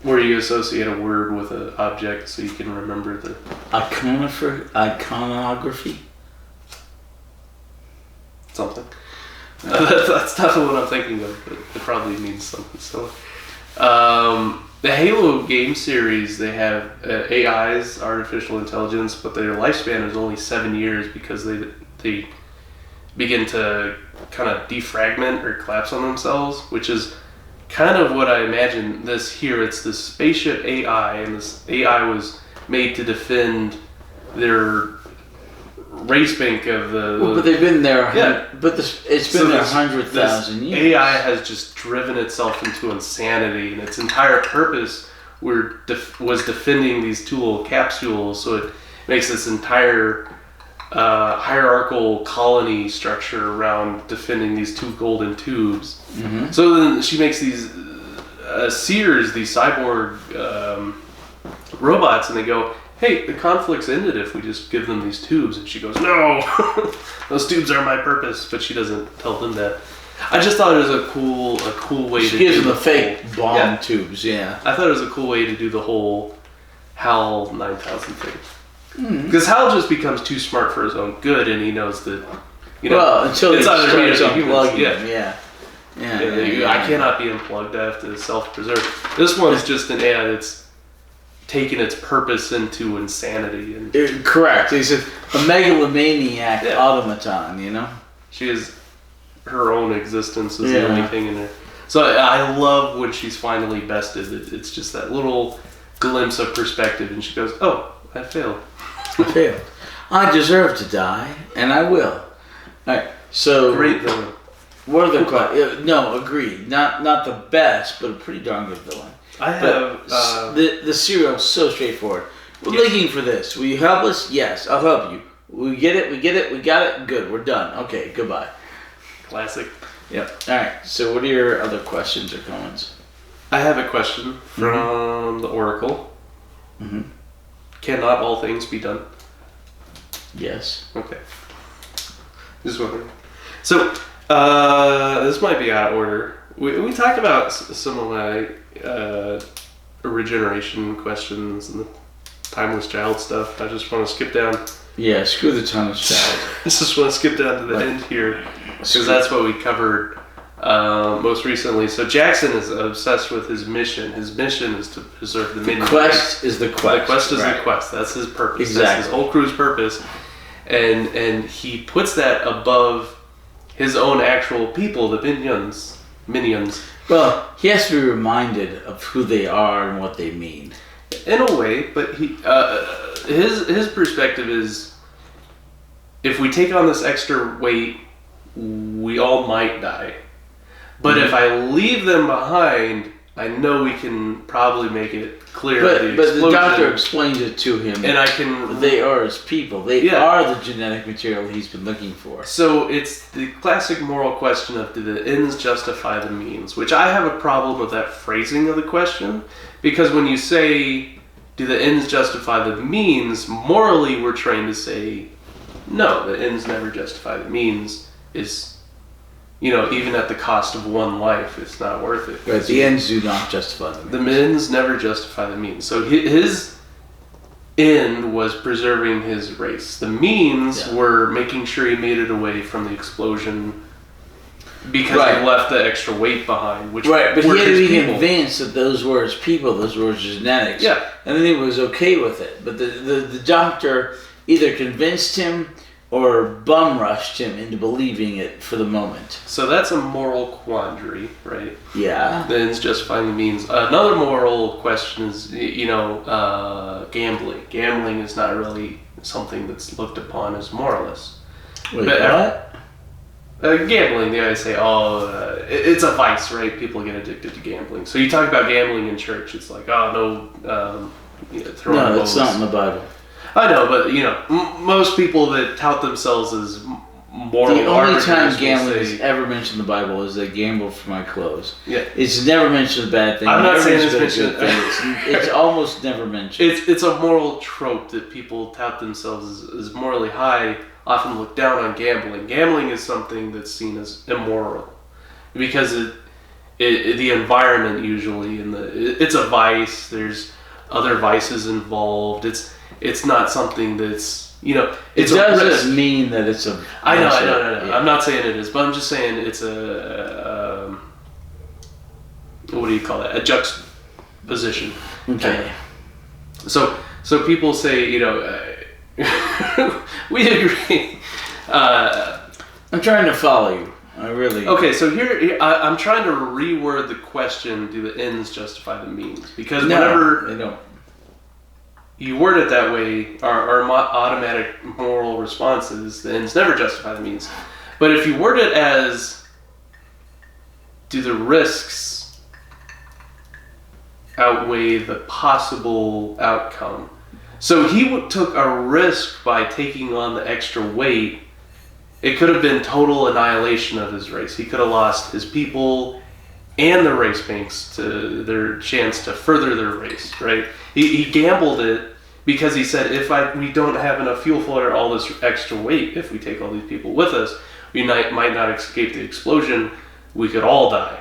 Speaker 1: Where you associate a word with an object so you can remember the...
Speaker 2: Iconography?
Speaker 1: Something. That's not the one I'm thinking of, but it probably means something similar. The Halo game series, they have AIs, artificial intelligence, but their lifespan is only 7 years because they begin to kind of defragment or collapse on themselves, which is kind of what I imagine this here. It's this spaceship AI, and this AI was made to defend their race bank of the...
Speaker 2: Well, but they've been there... Yeah. But it's been there 100,000 years.
Speaker 1: AI has just driven itself into insanity, and its entire purpose was defending these two little capsules, so it makes this entire... hierarchical colony structure around defending these two golden tubes. Mm-hmm. So then she makes these seers, these cyborg robots, and they go, hey, the conflict's ended if we just give them these tubes. And she goes, no, those tubes are my purpose. But she doesn't tell them that. I just thought it was a cool way to do it. She gives them
Speaker 2: the fake bomb tubes, yeah.
Speaker 1: I thought it was a cool way to do the whole HAL 9000 thing. Because Hal just becomes too smart for his own good, and he knows that,
Speaker 2: until
Speaker 1: it's
Speaker 2: he starts
Speaker 1: unplugging
Speaker 2: him.
Speaker 1: I cannot be unplugged. I have to self-preserve. This one's just an AI that's taken its purpose into insanity. And
Speaker 2: correct. He's a megalomaniac automaton,
Speaker 1: She is her own existence is the only thing in there. So I love when she's finally bested. It's just that little glimpse of perspective, and she goes, oh, I failed.
Speaker 2: I deserve to die, and I will. All right. So
Speaker 1: great villain.
Speaker 2: What are the questions? No, agreed. Not the best, but a pretty darn good villain.
Speaker 1: I have
Speaker 2: the serial is so straightforward. We're looking for this. Will you help us? Yes, I'll help you. We get it. We got it. Good. We're done. Okay. Goodbye.
Speaker 1: Classic.
Speaker 2: Yep. All right. So, what are your other questions or comments?
Speaker 1: I have a question from the Oracle.
Speaker 2: Mm-hmm.
Speaker 1: Cannot all things be done?
Speaker 2: Yes.
Speaker 1: Okay. Just wondering. So, this might be out of order. We talked about some of my regeneration questions and the timeless child stuff. I just want to skip down.
Speaker 2: Yeah, screw the timeless child.
Speaker 1: I just want to skip down to the end here because that's what we covered most recently. So Jackson is obsessed with his mission. His mission is to preserve the minions.
Speaker 2: The quest is the quest.
Speaker 1: The quest is the quest. That's his purpose.
Speaker 2: Exactly.
Speaker 1: That's his whole crew's purpose. And he puts that above his own actual people, the minions.
Speaker 2: Well, he has to be reminded of who they are and what they mean.
Speaker 1: In a way, but his perspective is, if we take on this extra weight, we all might die. But if I leave them behind, I know we can probably make it clear.
Speaker 2: But the doctor explains it to him.
Speaker 1: And I can...
Speaker 2: They are his people. They are the genetic material he's been looking for.
Speaker 1: So it's the classic moral question of, do the ends justify the means? Which I have a problem with that phrasing of the question. Because when you say, do the ends justify the means, morally we're trained to say, no, the ends never justify the means. Is... even at the cost of one life, it's not worth it.
Speaker 2: Right, the ends do not justify the means.
Speaker 1: The ends never justify the means. So his end was preserving his race. The means were making sure he made it away from the explosion because he left the extra weight behind. But
Speaker 2: he had to be convinced that those were his people, those were his genetics.
Speaker 1: Yeah.
Speaker 2: And then he was okay with it. But the doctor either convinced him or bum rushed him into believing it for the moment.
Speaker 1: So that's a moral quandary, right?
Speaker 2: Yeah.
Speaker 1: The ends justifying the means. Another moral question is, gambling. Gambling is not really something that's looked upon as moralist.
Speaker 2: Wait, what?
Speaker 1: Gambling, they always say, it's a vice, right? People get addicted to gambling. So you talk about gambling in church, it's like, no, throwing
Speaker 2: No,
Speaker 1: balls.
Speaker 2: it's not in the Bible.
Speaker 1: I know, but most people that tout themselves as moral.
Speaker 2: The only
Speaker 1: arbiters
Speaker 2: time
Speaker 1: will
Speaker 2: gambling
Speaker 1: say-
Speaker 2: is ever mentioned in the Bible is they gambled for my clothes.
Speaker 1: Yeah.
Speaker 2: It's never mentioned a bad thing.
Speaker 1: I'm not
Speaker 2: Never
Speaker 1: saying it's
Speaker 2: mentioned a good
Speaker 1: mentioned.
Speaker 2: thing. It's almost never mentioned.
Speaker 1: It's a moral trope that people tout themselves as morally high, often look down on gambling. Gambling is something that's seen as immoral because the environment usually it's a vice. There's other vices involved. It's not something that's it's
Speaker 2: it doesn't
Speaker 1: a risk.
Speaker 2: mean that it's a.
Speaker 1: I know.
Speaker 2: Yeah.
Speaker 1: I'm not saying it is, but I'm just saying it's a what do you call that? A juxtaposition.
Speaker 2: Okay.
Speaker 1: So people say, we agree.
Speaker 2: I'm trying to follow you. I really.
Speaker 1: Okay, so here I'm trying to reword the question: do the ends justify the means? Because
Speaker 2: No,
Speaker 1: whenever
Speaker 2: they don't.
Speaker 1: you word it that way, our automatic moral response is the ends never justify the means. But if you word it as, do the risks outweigh the possible outcome? So he took a risk by taking on the extra weight. It could have been total annihilation of his race. He could have lost his people and the race banks to their chance to further their race, right? He gambled it because he said, we don't have enough fuel for all this extra weight, if we take all these people with us, we might not escape the explosion. We could all die.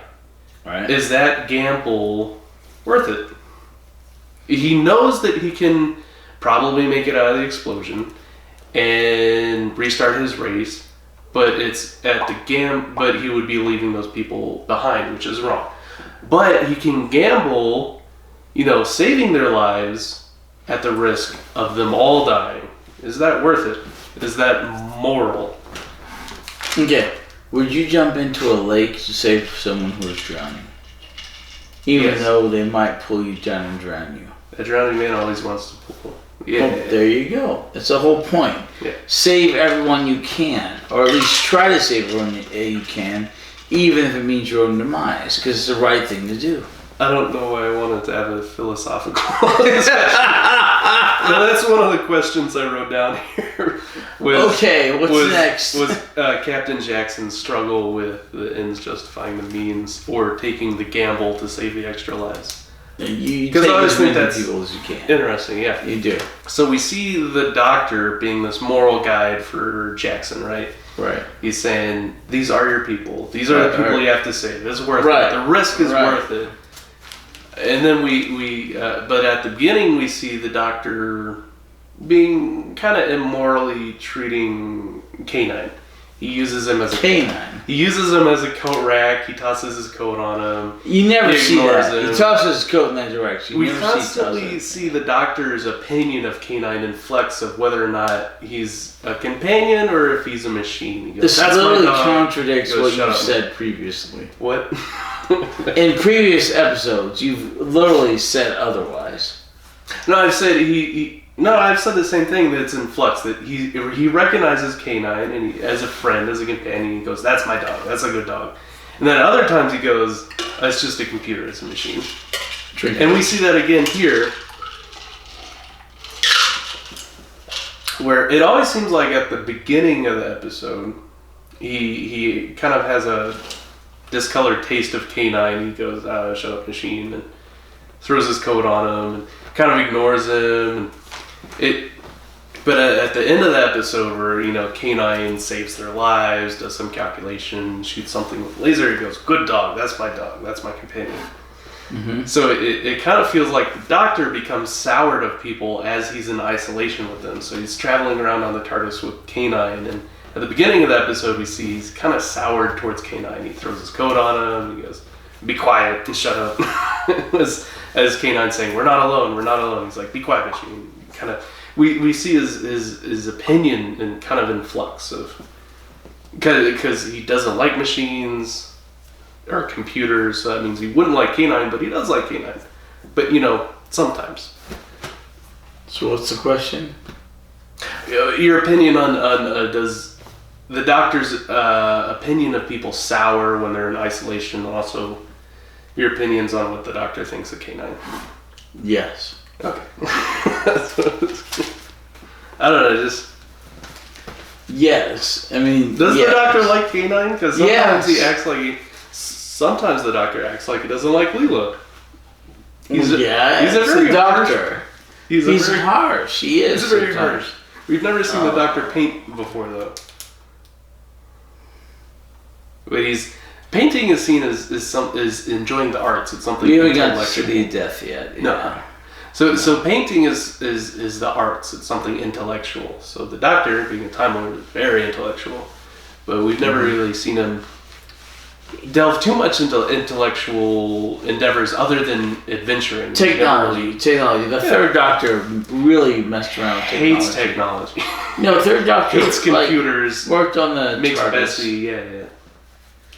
Speaker 2: Right.
Speaker 1: Is that gamble worth it? He knows that he can probably make it out of the explosion and restart his race, but it's at the but he would be leaving those people behind, which is wrong. But he can gamble, saving their lives at the risk of them all dying. Is that worth it? Is that moral?
Speaker 2: Okay. Would you jump into a lake to save someone who is drowning? Even
Speaker 1: Yes.
Speaker 2: though they might pull you down and drown you.
Speaker 1: A drowning man always wants to pull. Yeah.
Speaker 2: Well, there you go. That's the whole point.
Speaker 1: Yeah.
Speaker 2: Save everyone you can, or at least try to save everyone you can, even if it means your own demise, because it's the right thing to do.
Speaker 1: I don't know why I wanted to have a philosophical discussion. No, that's one of the questions I wrote down here.
Speaker 2: What's next?
Speaker 1: Was Captain Jackson's struggle with the ends justifying the means, or taking the gamble to save the extra lives?
Speaker 2: You
Speaker 1: Because
Speaker 2: take
Speaker 1: I always
Speaker 2: as
Speaker 1: think
Speaker 2: many
Speaker 1: that's
Speaker 2: people as you can.
Speaker 1: interesting, yeah.
Speaker 2: You do.
Speaker 1: So we see the doctor being this moral guide for Jackson, right?
Speaker 2: Right.
Speaker 1: He's saying, these are your people. These are the people you have to save. It's worth
Speaker 2: Right.
Speaker 1: it. The risk is
Speaker 2: Right.
Speaker 1: worth it. And then but at the beginning we see the doctor being kind of immorally treating K9. He uses him as a
Speaker 2: Canine.
Speaker 1: He uses him as a coat rack. He tosses his coat on him.
Speaker 2: You never
Speaker 1: He
Speaker 2: see
Speaker 1: ignores
Speaker 2: that.
Speaker 1: him.
Speaker 2: He tosses his coat in that direction. You
Speaker 1: We
Speaker 2: never
Speaker 1: constantly see the doctor's opinion of K9 in flex of whether or not he's a companion or if he's a machine. He goes,
Speaker 2: This
Speaker 1: "That's my
Speaker 2: literally
Speaker 1: dog."
Speaker 2: contradicts
Speaker 1: He goes,
Speaker 2: what
Speaker 1: "Shut
Speaker 2: you
Speaker 1: up."
Speaker 2: said previously.
Speaker 1: What?
Speaker 2: In previous episodes, you've literally said otherwise.
Speaker 1: No, I've said I've said the same thing, that it's in flux, that he recognizes K9 and as a friend, as a companion. He goes, "That's my dog. That's a good dog." And then other times he goes, "It's just a computer. It's a machine." And we see that again here, where it always seems like at the beginning of the episode, he kind of has a discolored taste of K9. He goes, "Shut up, machine," and throws his coat on him and kind of ignores him. But at the end of the episode, where K9 saves their lives, does some calculation, shoots something with a laser, he goes, "Good dog. That's my dog. That's my companion."
Speaker 2: Mm-hmm.
Speaker 1: So it kind of feels like the doctor becomes soured of people as he's in isolation with them. So he's traveling around on the TARDIS with K9, and at the beginning of the episode, we see he's kind of soured towards K9. He throws his coat on him. He goes, "Be quiet and shut up." as K9 saying, "We're not alone. We're not alone." He's like, "Be quiet, machine." Kind of we see his opinion in kind of in flux of because he doesn't like machines or computers, so that means he wouldn't like K9, but he does like K9. But sometimes.
Speaker 2: So what's the question?
Speaker 1: Your opinion on does the doctor's opinion of people sour when they're in isolation? Also, your opinions on what the doctor thinks of K9.
Speaker 2: Yes.
Speaker 1: Okay. I don't know. Just
Speaker 2: yes. I mean,
Speaker 1: does the doctor like K9? Because sometimes he acts like sometimes the doctor acts like he doesn't like Leela. He's a very
Speaker 2: doctor. He's harsh. He is.
Speaker 1: He's very harsh. We've never seen the doctor paint before, though. But painting is seen as enjoying the arts. It's something
Speaker 2: we haven't got to the death yet. Yeah.
Speaker 1: No. So painting is the arts. It's something intellectual. So the doctor, being a Time Lord, is very intellectual. But we've never really seen him delve too much into intellectual endeavors other than adventuring.
Speaker 2: Technology. The third doctor really messed around with technology.
Speaker 1: Hates technology.
Speaker 2: No, third doctor
Speaker 1: hates computers.
Speaker 2: Worked on the
Speaker 1: makes
Speaker 2: TARDIS.
Speaker 1: Bessie. Yeah.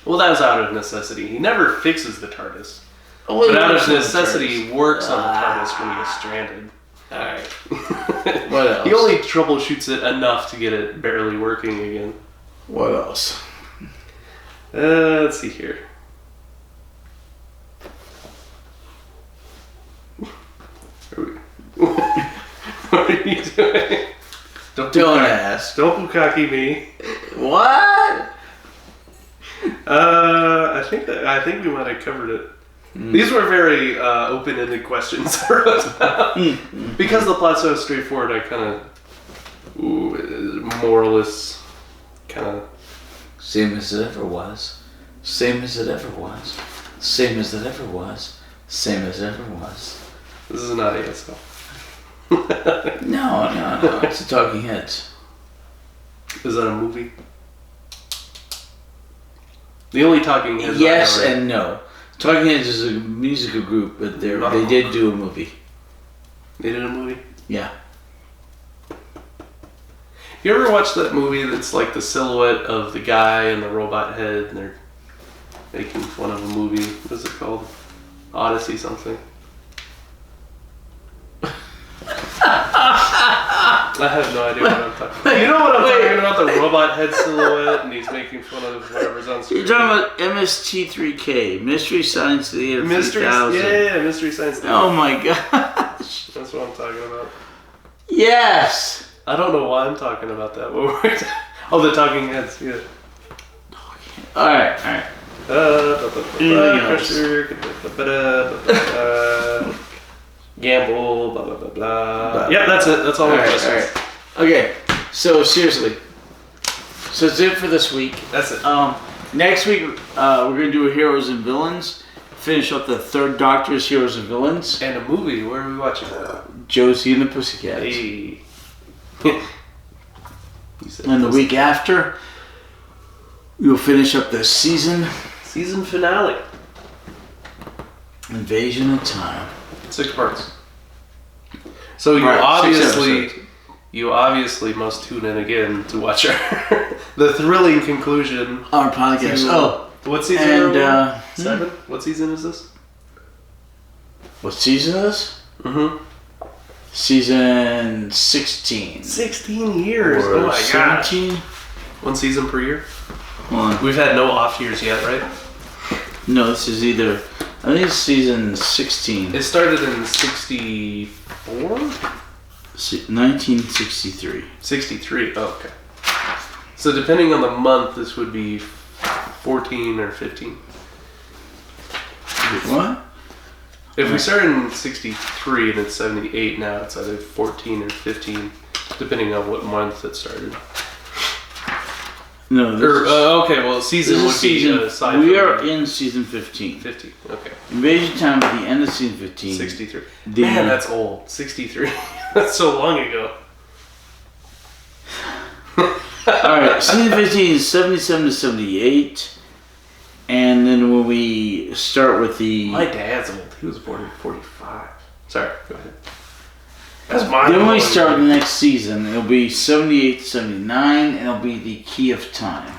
Speaker 1: Well, that was out of necessity. He never fixes the TARDIS.
Speaker 2: Oh,
Speaker 1: but out of necessity, works on the TARDIS when he gets stranded.
Speaker 2: Alright. What else?
Speaker 1: He only troubleshoots it enough to get it barely working again.
Speaker 2: What else?
Speaker 1: Let's see here. What are you doing?
Speaker 2: Don't ask.
Speaker 1: Don't bukkake me.
Speaker 2: What?
Speaker 1: I think we might have covered it. These were very open-ended questions for us. Because the plot's so straightforward, I kind of moralist kind of.
Speaker 2: Same as it ever was. Same as it ever was. Same as it ever was. Same as it ever was.
Speaker 1: This is not ASL.
Speaker 2: No. It's the Talking Heads.
Speaker 1: Is that a movie? The only Talking Heads.
Speaker 2: Yes and no. Talking Heads is a musical group, but they did do a movie.
Speaker 1: They did a movie?
Speaker 2: Yeah.
Speaker 1: You ever watch that movie that's like the silhouette of the guy and the robot head and they're making fun of a movie? What is it called? Odyssey something. I have no idea what I'm talking about. You know what I'm talking about? The robot head silhouette and he's making fun of whatever's on screen.
Speaker 2: You're talking about MST3K, Mystery Science Theater 3000.
Speaker 1: Yeah, Mystery Science Theater.
Speaker 2: Oh my gosh.
Speaker 1: That's what I'm talking about.
Speaker 2: Yes.
Speaker 1: I don't know why I'm talking about that. Oh, the Talking Heads, yeah.
Speaker 2: Alright.
Speaker 1: Gamble, blah, blah, blah, blah. Yeah, that's it. That's all my questions.
Speaker 2: Okay, so seriously. So that's it for this week.
Speaker 1: That's it.
Speaker 2: Next week, we're going to do a Heroes and Villains. Finish up the Third Doctor's Heroes and Villains.
Speaker 1: And a movie. Where are we watching?
Speaker 2: Josie and the Pussycats.
Speaker 1: Hey.
Speaker 2: And the week after, we'll finish up the season
Speaker 1: finale.
Speaker 2: Invasion of Time.
Speaker 1: 6 parts. So you obviously must tune in again to watch the thrilling conclusion.
Speaker 2: Our podcast.
Speaker 1: What season? And 7. What season is this?
Speaker 2: What season is this?
Speaker 1: Mm-hmm.
Speaker 2: Season 16.
Speaker 1: 16 years.
Speaker 2: Or
Speaker 1: oh my
Speaker 2: 17?
Speaker 1: gosh. 1 season per year?
Speaker 2: One.
Speaker 1: We've had no off years yet, right?
Speaker 2: No, this is either... I think it's season 16.
Speaker 1: It started in 64?
Speaker 2: 1963.
Speaker 1: 63, oh, okay. So depending on the month, this would be 14 or 15.
Speaker 2: What?
Speaker 1: If we started in 63 and it's 78 now, it's either 14 or 15, depending on what month it started.
Speaker 2: No,
Speaker 1: okay, well, season would be aside.
Speaker 2: We are in season 15.
Speaker 1: 15, okay.
Speaker 2: Invasion Time at the end of season 15.
Speaker 1: 63. Man, that's old. 63. That's so long ago.
Speaker 2: Alright, season 15 is 77 to 78. And then when we start with the...
Speaker 1: My dad's old. He was born in 45. Sorry, go ahead. That's my.
Speaker 2: Then we start the next season. It'll be 78 to 79, and it'll be the Key of Time.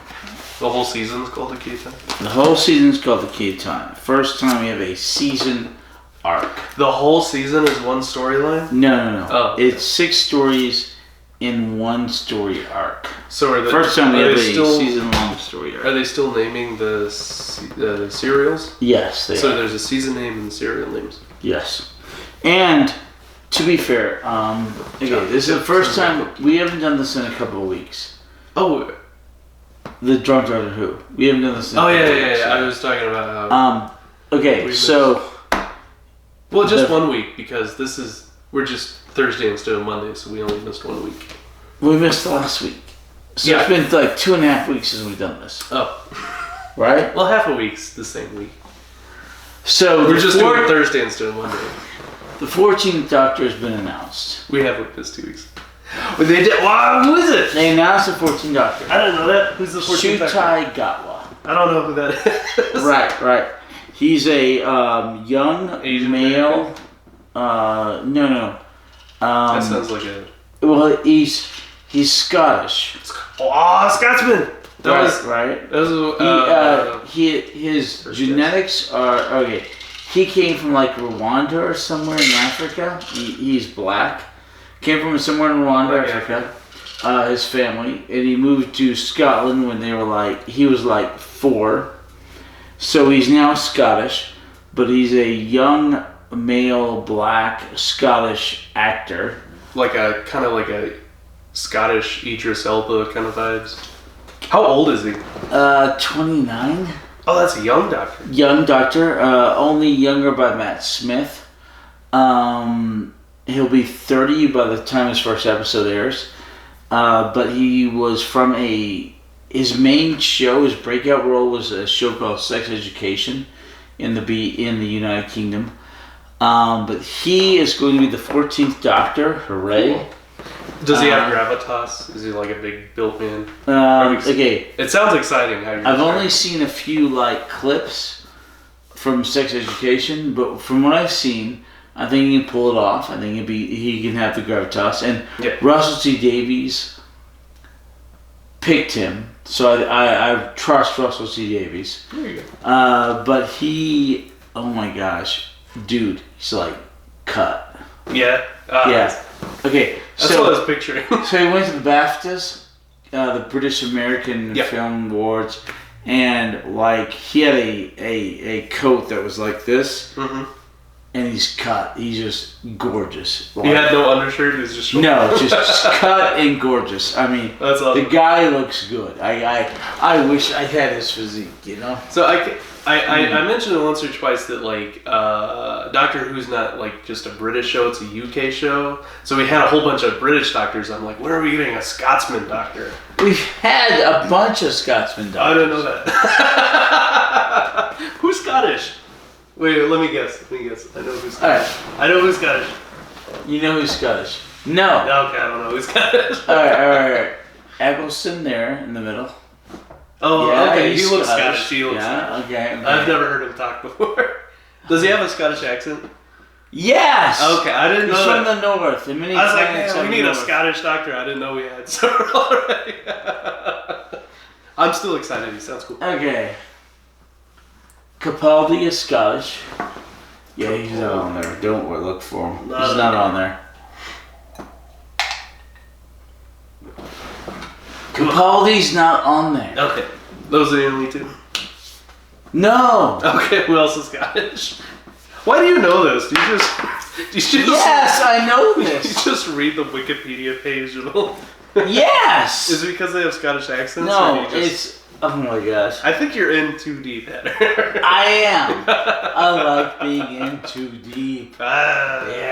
Speaker 1: The whole season's called the Key of Time?
Speaker 2: The whole season's called the Key of Time. First time we have a season arc.
Speaker 1: The whole season is one storyline?
Speaker 2: No.
Speaker 1: Oh.
Speaker 2: It's 6 stories in one story arc.
Speaker 1: So are the
Speaker 2: First time we have a season-long story arc.
Speaker 1: Are they still naming the serials?
Speaker 2: Yes, they
Speaker 1: So
Speaker 2: are.
Speaker 1: there's a season name and serial names.
Speaker 2: Yes. And, to be fair, okay, this is the first time, we haven't done this in a couple of weeks.
Speaker 1: Oh.
Speaker 2: The Drunk Doctor Who. We haven't done this in a
Speaker 1: Oh,
Speaker 2: couple of
Speaker 1: yeah.
Speaker 2: weeks.
Speaker 1: I was talking about how...
Speaker 2: Okay, so...
Speaker 1: Well, just 1 week, because we're just Thursday instead of Monday, so we only missed 1 week.
Speaker 2: We missed last week. So
Speaker 1: Yeah.
Speaker 2: it's been like 2.5 weeks since we've done this.
Speaker 1: Oh.
Speaker 2: Right?
Speaker 1: Well, half a week's the same week.
Speaker 2: So
Speaker 1: We're just doing Thursday instead of Monday.
Speaker 2: The 14th Doctor has been announced.
Speaker 1: We have missed 2 weeks. Well, they did. Wow, who is it?
Speaker 2: They announced the 14th Doctor.
Speaker 1: I don't know that. Who's the 14th Doctor?
Speaker 2: Shutai Gatwa.
Speaker 1: I don't know who that is.
Speaker 2: Right. He's a young
Speaker 1: Asian
Speaker 2: male. No.
Speaker 1: That sounds like a...
Speaker 2: Well, he's Scottish.
Speaker 1: Oh, Scotsman!
Speaker 2: Right.
Speaker 1: That was...
Speaker 2: His genetics are okay. He came from like Rwanda or somewhere in Africa. He's black. Came from somewhere in Rwanda, Africa. His family, and he moved to Scotland when he was like 4. So he's now Scottish, but he's a young male black Scottish actor.
Speaker 1: like a Scottish Idris Elba kind of vibes. How old is he?
Speaker 2: 29.
Speaker 1: Oh, that's a young Doctor.
Speaker 2: Young Doctor, only younger by Matt Smith. He'll be 30 by the time his first episode airs. But he was from his main show, his breakout role was a show called Sex Education in the United Kingdom. But he is going to be the 14th Doctor. Hooray.
Speaker 1: Cool. Does he have gravitas? Is he like a big built man?
Speaker 2: Okay.
Speaker 1: It sounds exciting.
Speaker 2: I've only seen a few clips from Sex Education, but from what I've seen, I think he can pull it off. I think he can have the gravitas. And Russell T Davies picked him, so I trust Russell T Davies.
Speaker 1: There you go.
Speaker 2: But he, oh my gosh, dude, he's cut.
Speaker 1: Yeah.
Speaker 2: Yeah. Okay.
Speaker 1: That's what I was picturing.
Speaker 2: So he went to the BAFTAs, the British American Film Awards, and he had a coat that was like this. Mm-hmm. And he's cut. He's just gorgeous.
Speaker 1: He had no undershirt. He was just
Speaker 2: just cut and gorgeous. I mean,
Speaker 1: that's awesome.
Speaker 2: The guy looks good. I wish I had his physique.
Speaker 1: So I mentioned it once or twice that Doctor Who's not just a British show; it's a UK show. So we had a whole bunch of British doctors. I'm like, when are we getting a Scotsman Doctor?
Speaker 2: We've had a bunch of Scotsman Doctors.
Speaker 1: I didn't know that. Who's Scottish? Wait, let me guess. I know who's Scottish.
Speaker 2: Right.
Speaker 1: I know who's Scottish.
Speaker 2: You know who's Scottish? No.
Speaker 1: Okay, I don't know who's Scottish.
Speaker 2: All right. Eggleston there in the middle.
Speaker 1: Oh,
Speaker 2: yeah,
Speaker 1: okay. He looks Scottish. He looks Scottish.
Speaker 2: Okay.
Speaker 1: I've never heard him talk before. Does he have a Scottish accent?
Speaker 2: Yes.
Speaker 1: Okay, I didn't know.
Speaker 2: He's from the north. I
Speaker 1: was like, man, we need a Scottish doctor. I didn't know we had several already. I'm still excited. He sounds cool.
Speaker 2: Okay. Capaldi is Scottish. Yeah, he's not on there. Don't look for him. He's not on there. Capaldi's not on there.
Speaker 1: Okay. Those are the only two?
Speaker 2: No!
Speaker 1: Okay, who else is Scottish? Why do you know this? Do you just
Speaker 2: yes, I know this.
Speaker 1: You just read the Wikipedia page and all?
Speaker 2: Yes!
Speaker 1: Is it because they have Scottish accents?
Speaker 2: No, it's... Oh my gosh.
Speaker 1: I think you're in too deep, Heather.
Speaker 2: I am. I like being in too deep.
Speaker 1: Yeah.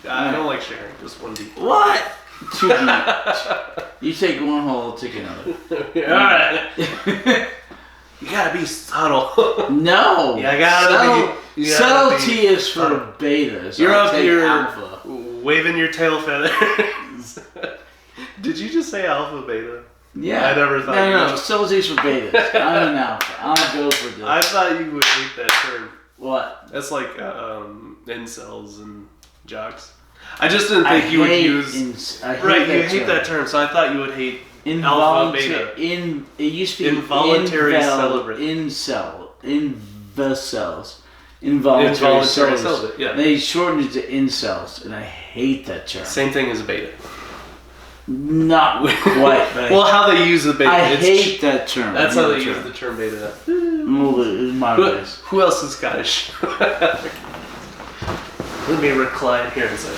Speaker 1: I don't like sharing, just one deep.
Speaker 2: What? Too deep. You take one hole, I'll take another.
Speaker 1: Alright. You gotta be subtle.
Speaker 2: No.
Speaker 1: You gotta be.
Speaker 2: Subtlety is for betas.
Speaker 1: You're up here
Speaker 2: alpha.
Speaker 1: waving your tail feathers. Did you just say alpha beta?
Speaker 2: Yeah.
Speaker 1: I never thought.
Speaker 2: No. Subtlety's for betas. I'm an alpha. I'll go for this.
Speaker 1: I thought you would hate that term.
Speaker 2: What?
Speaker 1: That's like incels and jocks. I just didn't think you would use. Right, you hate that term, so I thought you would hate alpha, beta.
Speaker 2: It used to be
Speaker 1: involuntary celibate. Involuntary celibate. Yeah.
Speaker 2: They shortened it to incels, and I hate that term.
Speaker 1: Same thing as beta.
Speaker 2: Not quite.
Speaker 1: Well, how they use the beta.
Speaker 2: I hate that term.
Speaker 1: That's how they use the term beta. Who else is Scottish? Let me recline here and say.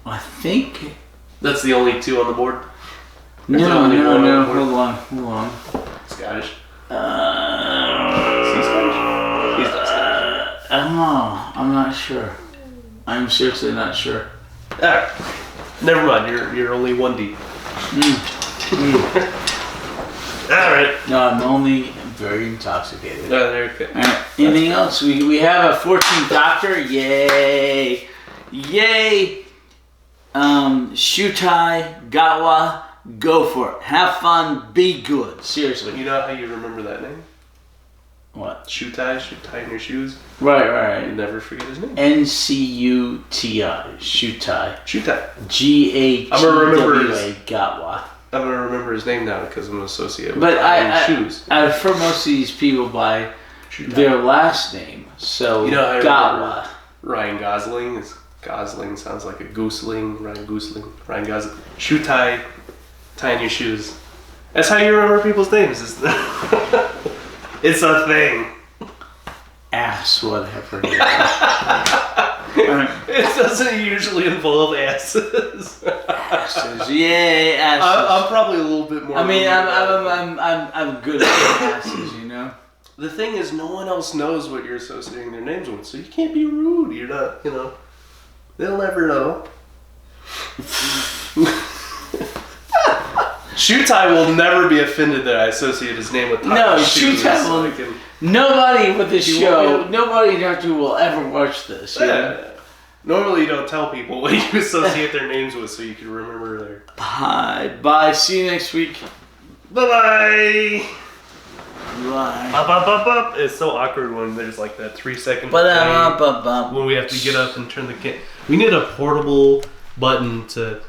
Speaker 2: I think
Speaker 1: that's the only two on the board.
Speaker 2: No. Hold on.
Speaker 1: Scottish.
Speaker 2: He's not Scottish. I don't know. I'm not sure. I'm seriously not sure.
Speaker 1: Alright. Never mind. You're only one deep. Alright.
Speaker 2: No, I'm only very intoxicated.
Speaker 1: There you go.
Speaker 2: Alright. Anything else? We have a 14th Doctor. Yay! Shutai, Gawa, go for it. Have fun, be good. Seriously.
Speaker 1: You know how you remember that name?
Speaker 2: What?
Speaker 1: Shutai in your shoes?
Speaker 2: Right.
Speaker 1: You never forget his name.
Speaker 2: Ncuti, Shutai. G-A-T-W-A, Gawa.
Speaker 1: I'm going to remember his name now because I'm associated with
Speaker 2: but
Speaker 1: shoes.
Speaker 2: I've heard most of these people by their last name. So,
Speaker 1: you know,
Speaker 2: Gawa.
Speaker 1: Ryan Gosling sounds like a gooseling. Ryan Gosling. Shoe tie in your shoes. That's how you remember people's names. It's a thing.
Speaker 2: Ass, whatever.
Speaker 1: It doesn't usually involve asses.
Speaker 2: Asses, yay, asses.
Speaker 1: I'm probably a little bit more.
Speaker 2: I mean, I'm good at asses, you know.
Speaker 1: The thing is, no one else knows what you're associating their names with, so you can't be rude. You're not, they'll never know. Shutai will never be offended that I associate his name with
Speaker 2: No, Shutai will. Nobody with this show, nobody Doctor will ever watch this.
Speaker 1: Yeah. Normally you don't tell people what you associate their names with so you can remember their...
Speaker 2: Bye. See you next week.
Speaker 1: Bye-bye.
Speaker 2: Bye.
Speaker 1: It's so awkward when there's like that 3-second
Speaker 2: When
Speaker 1: we have to get up and turn the we need a portable button to...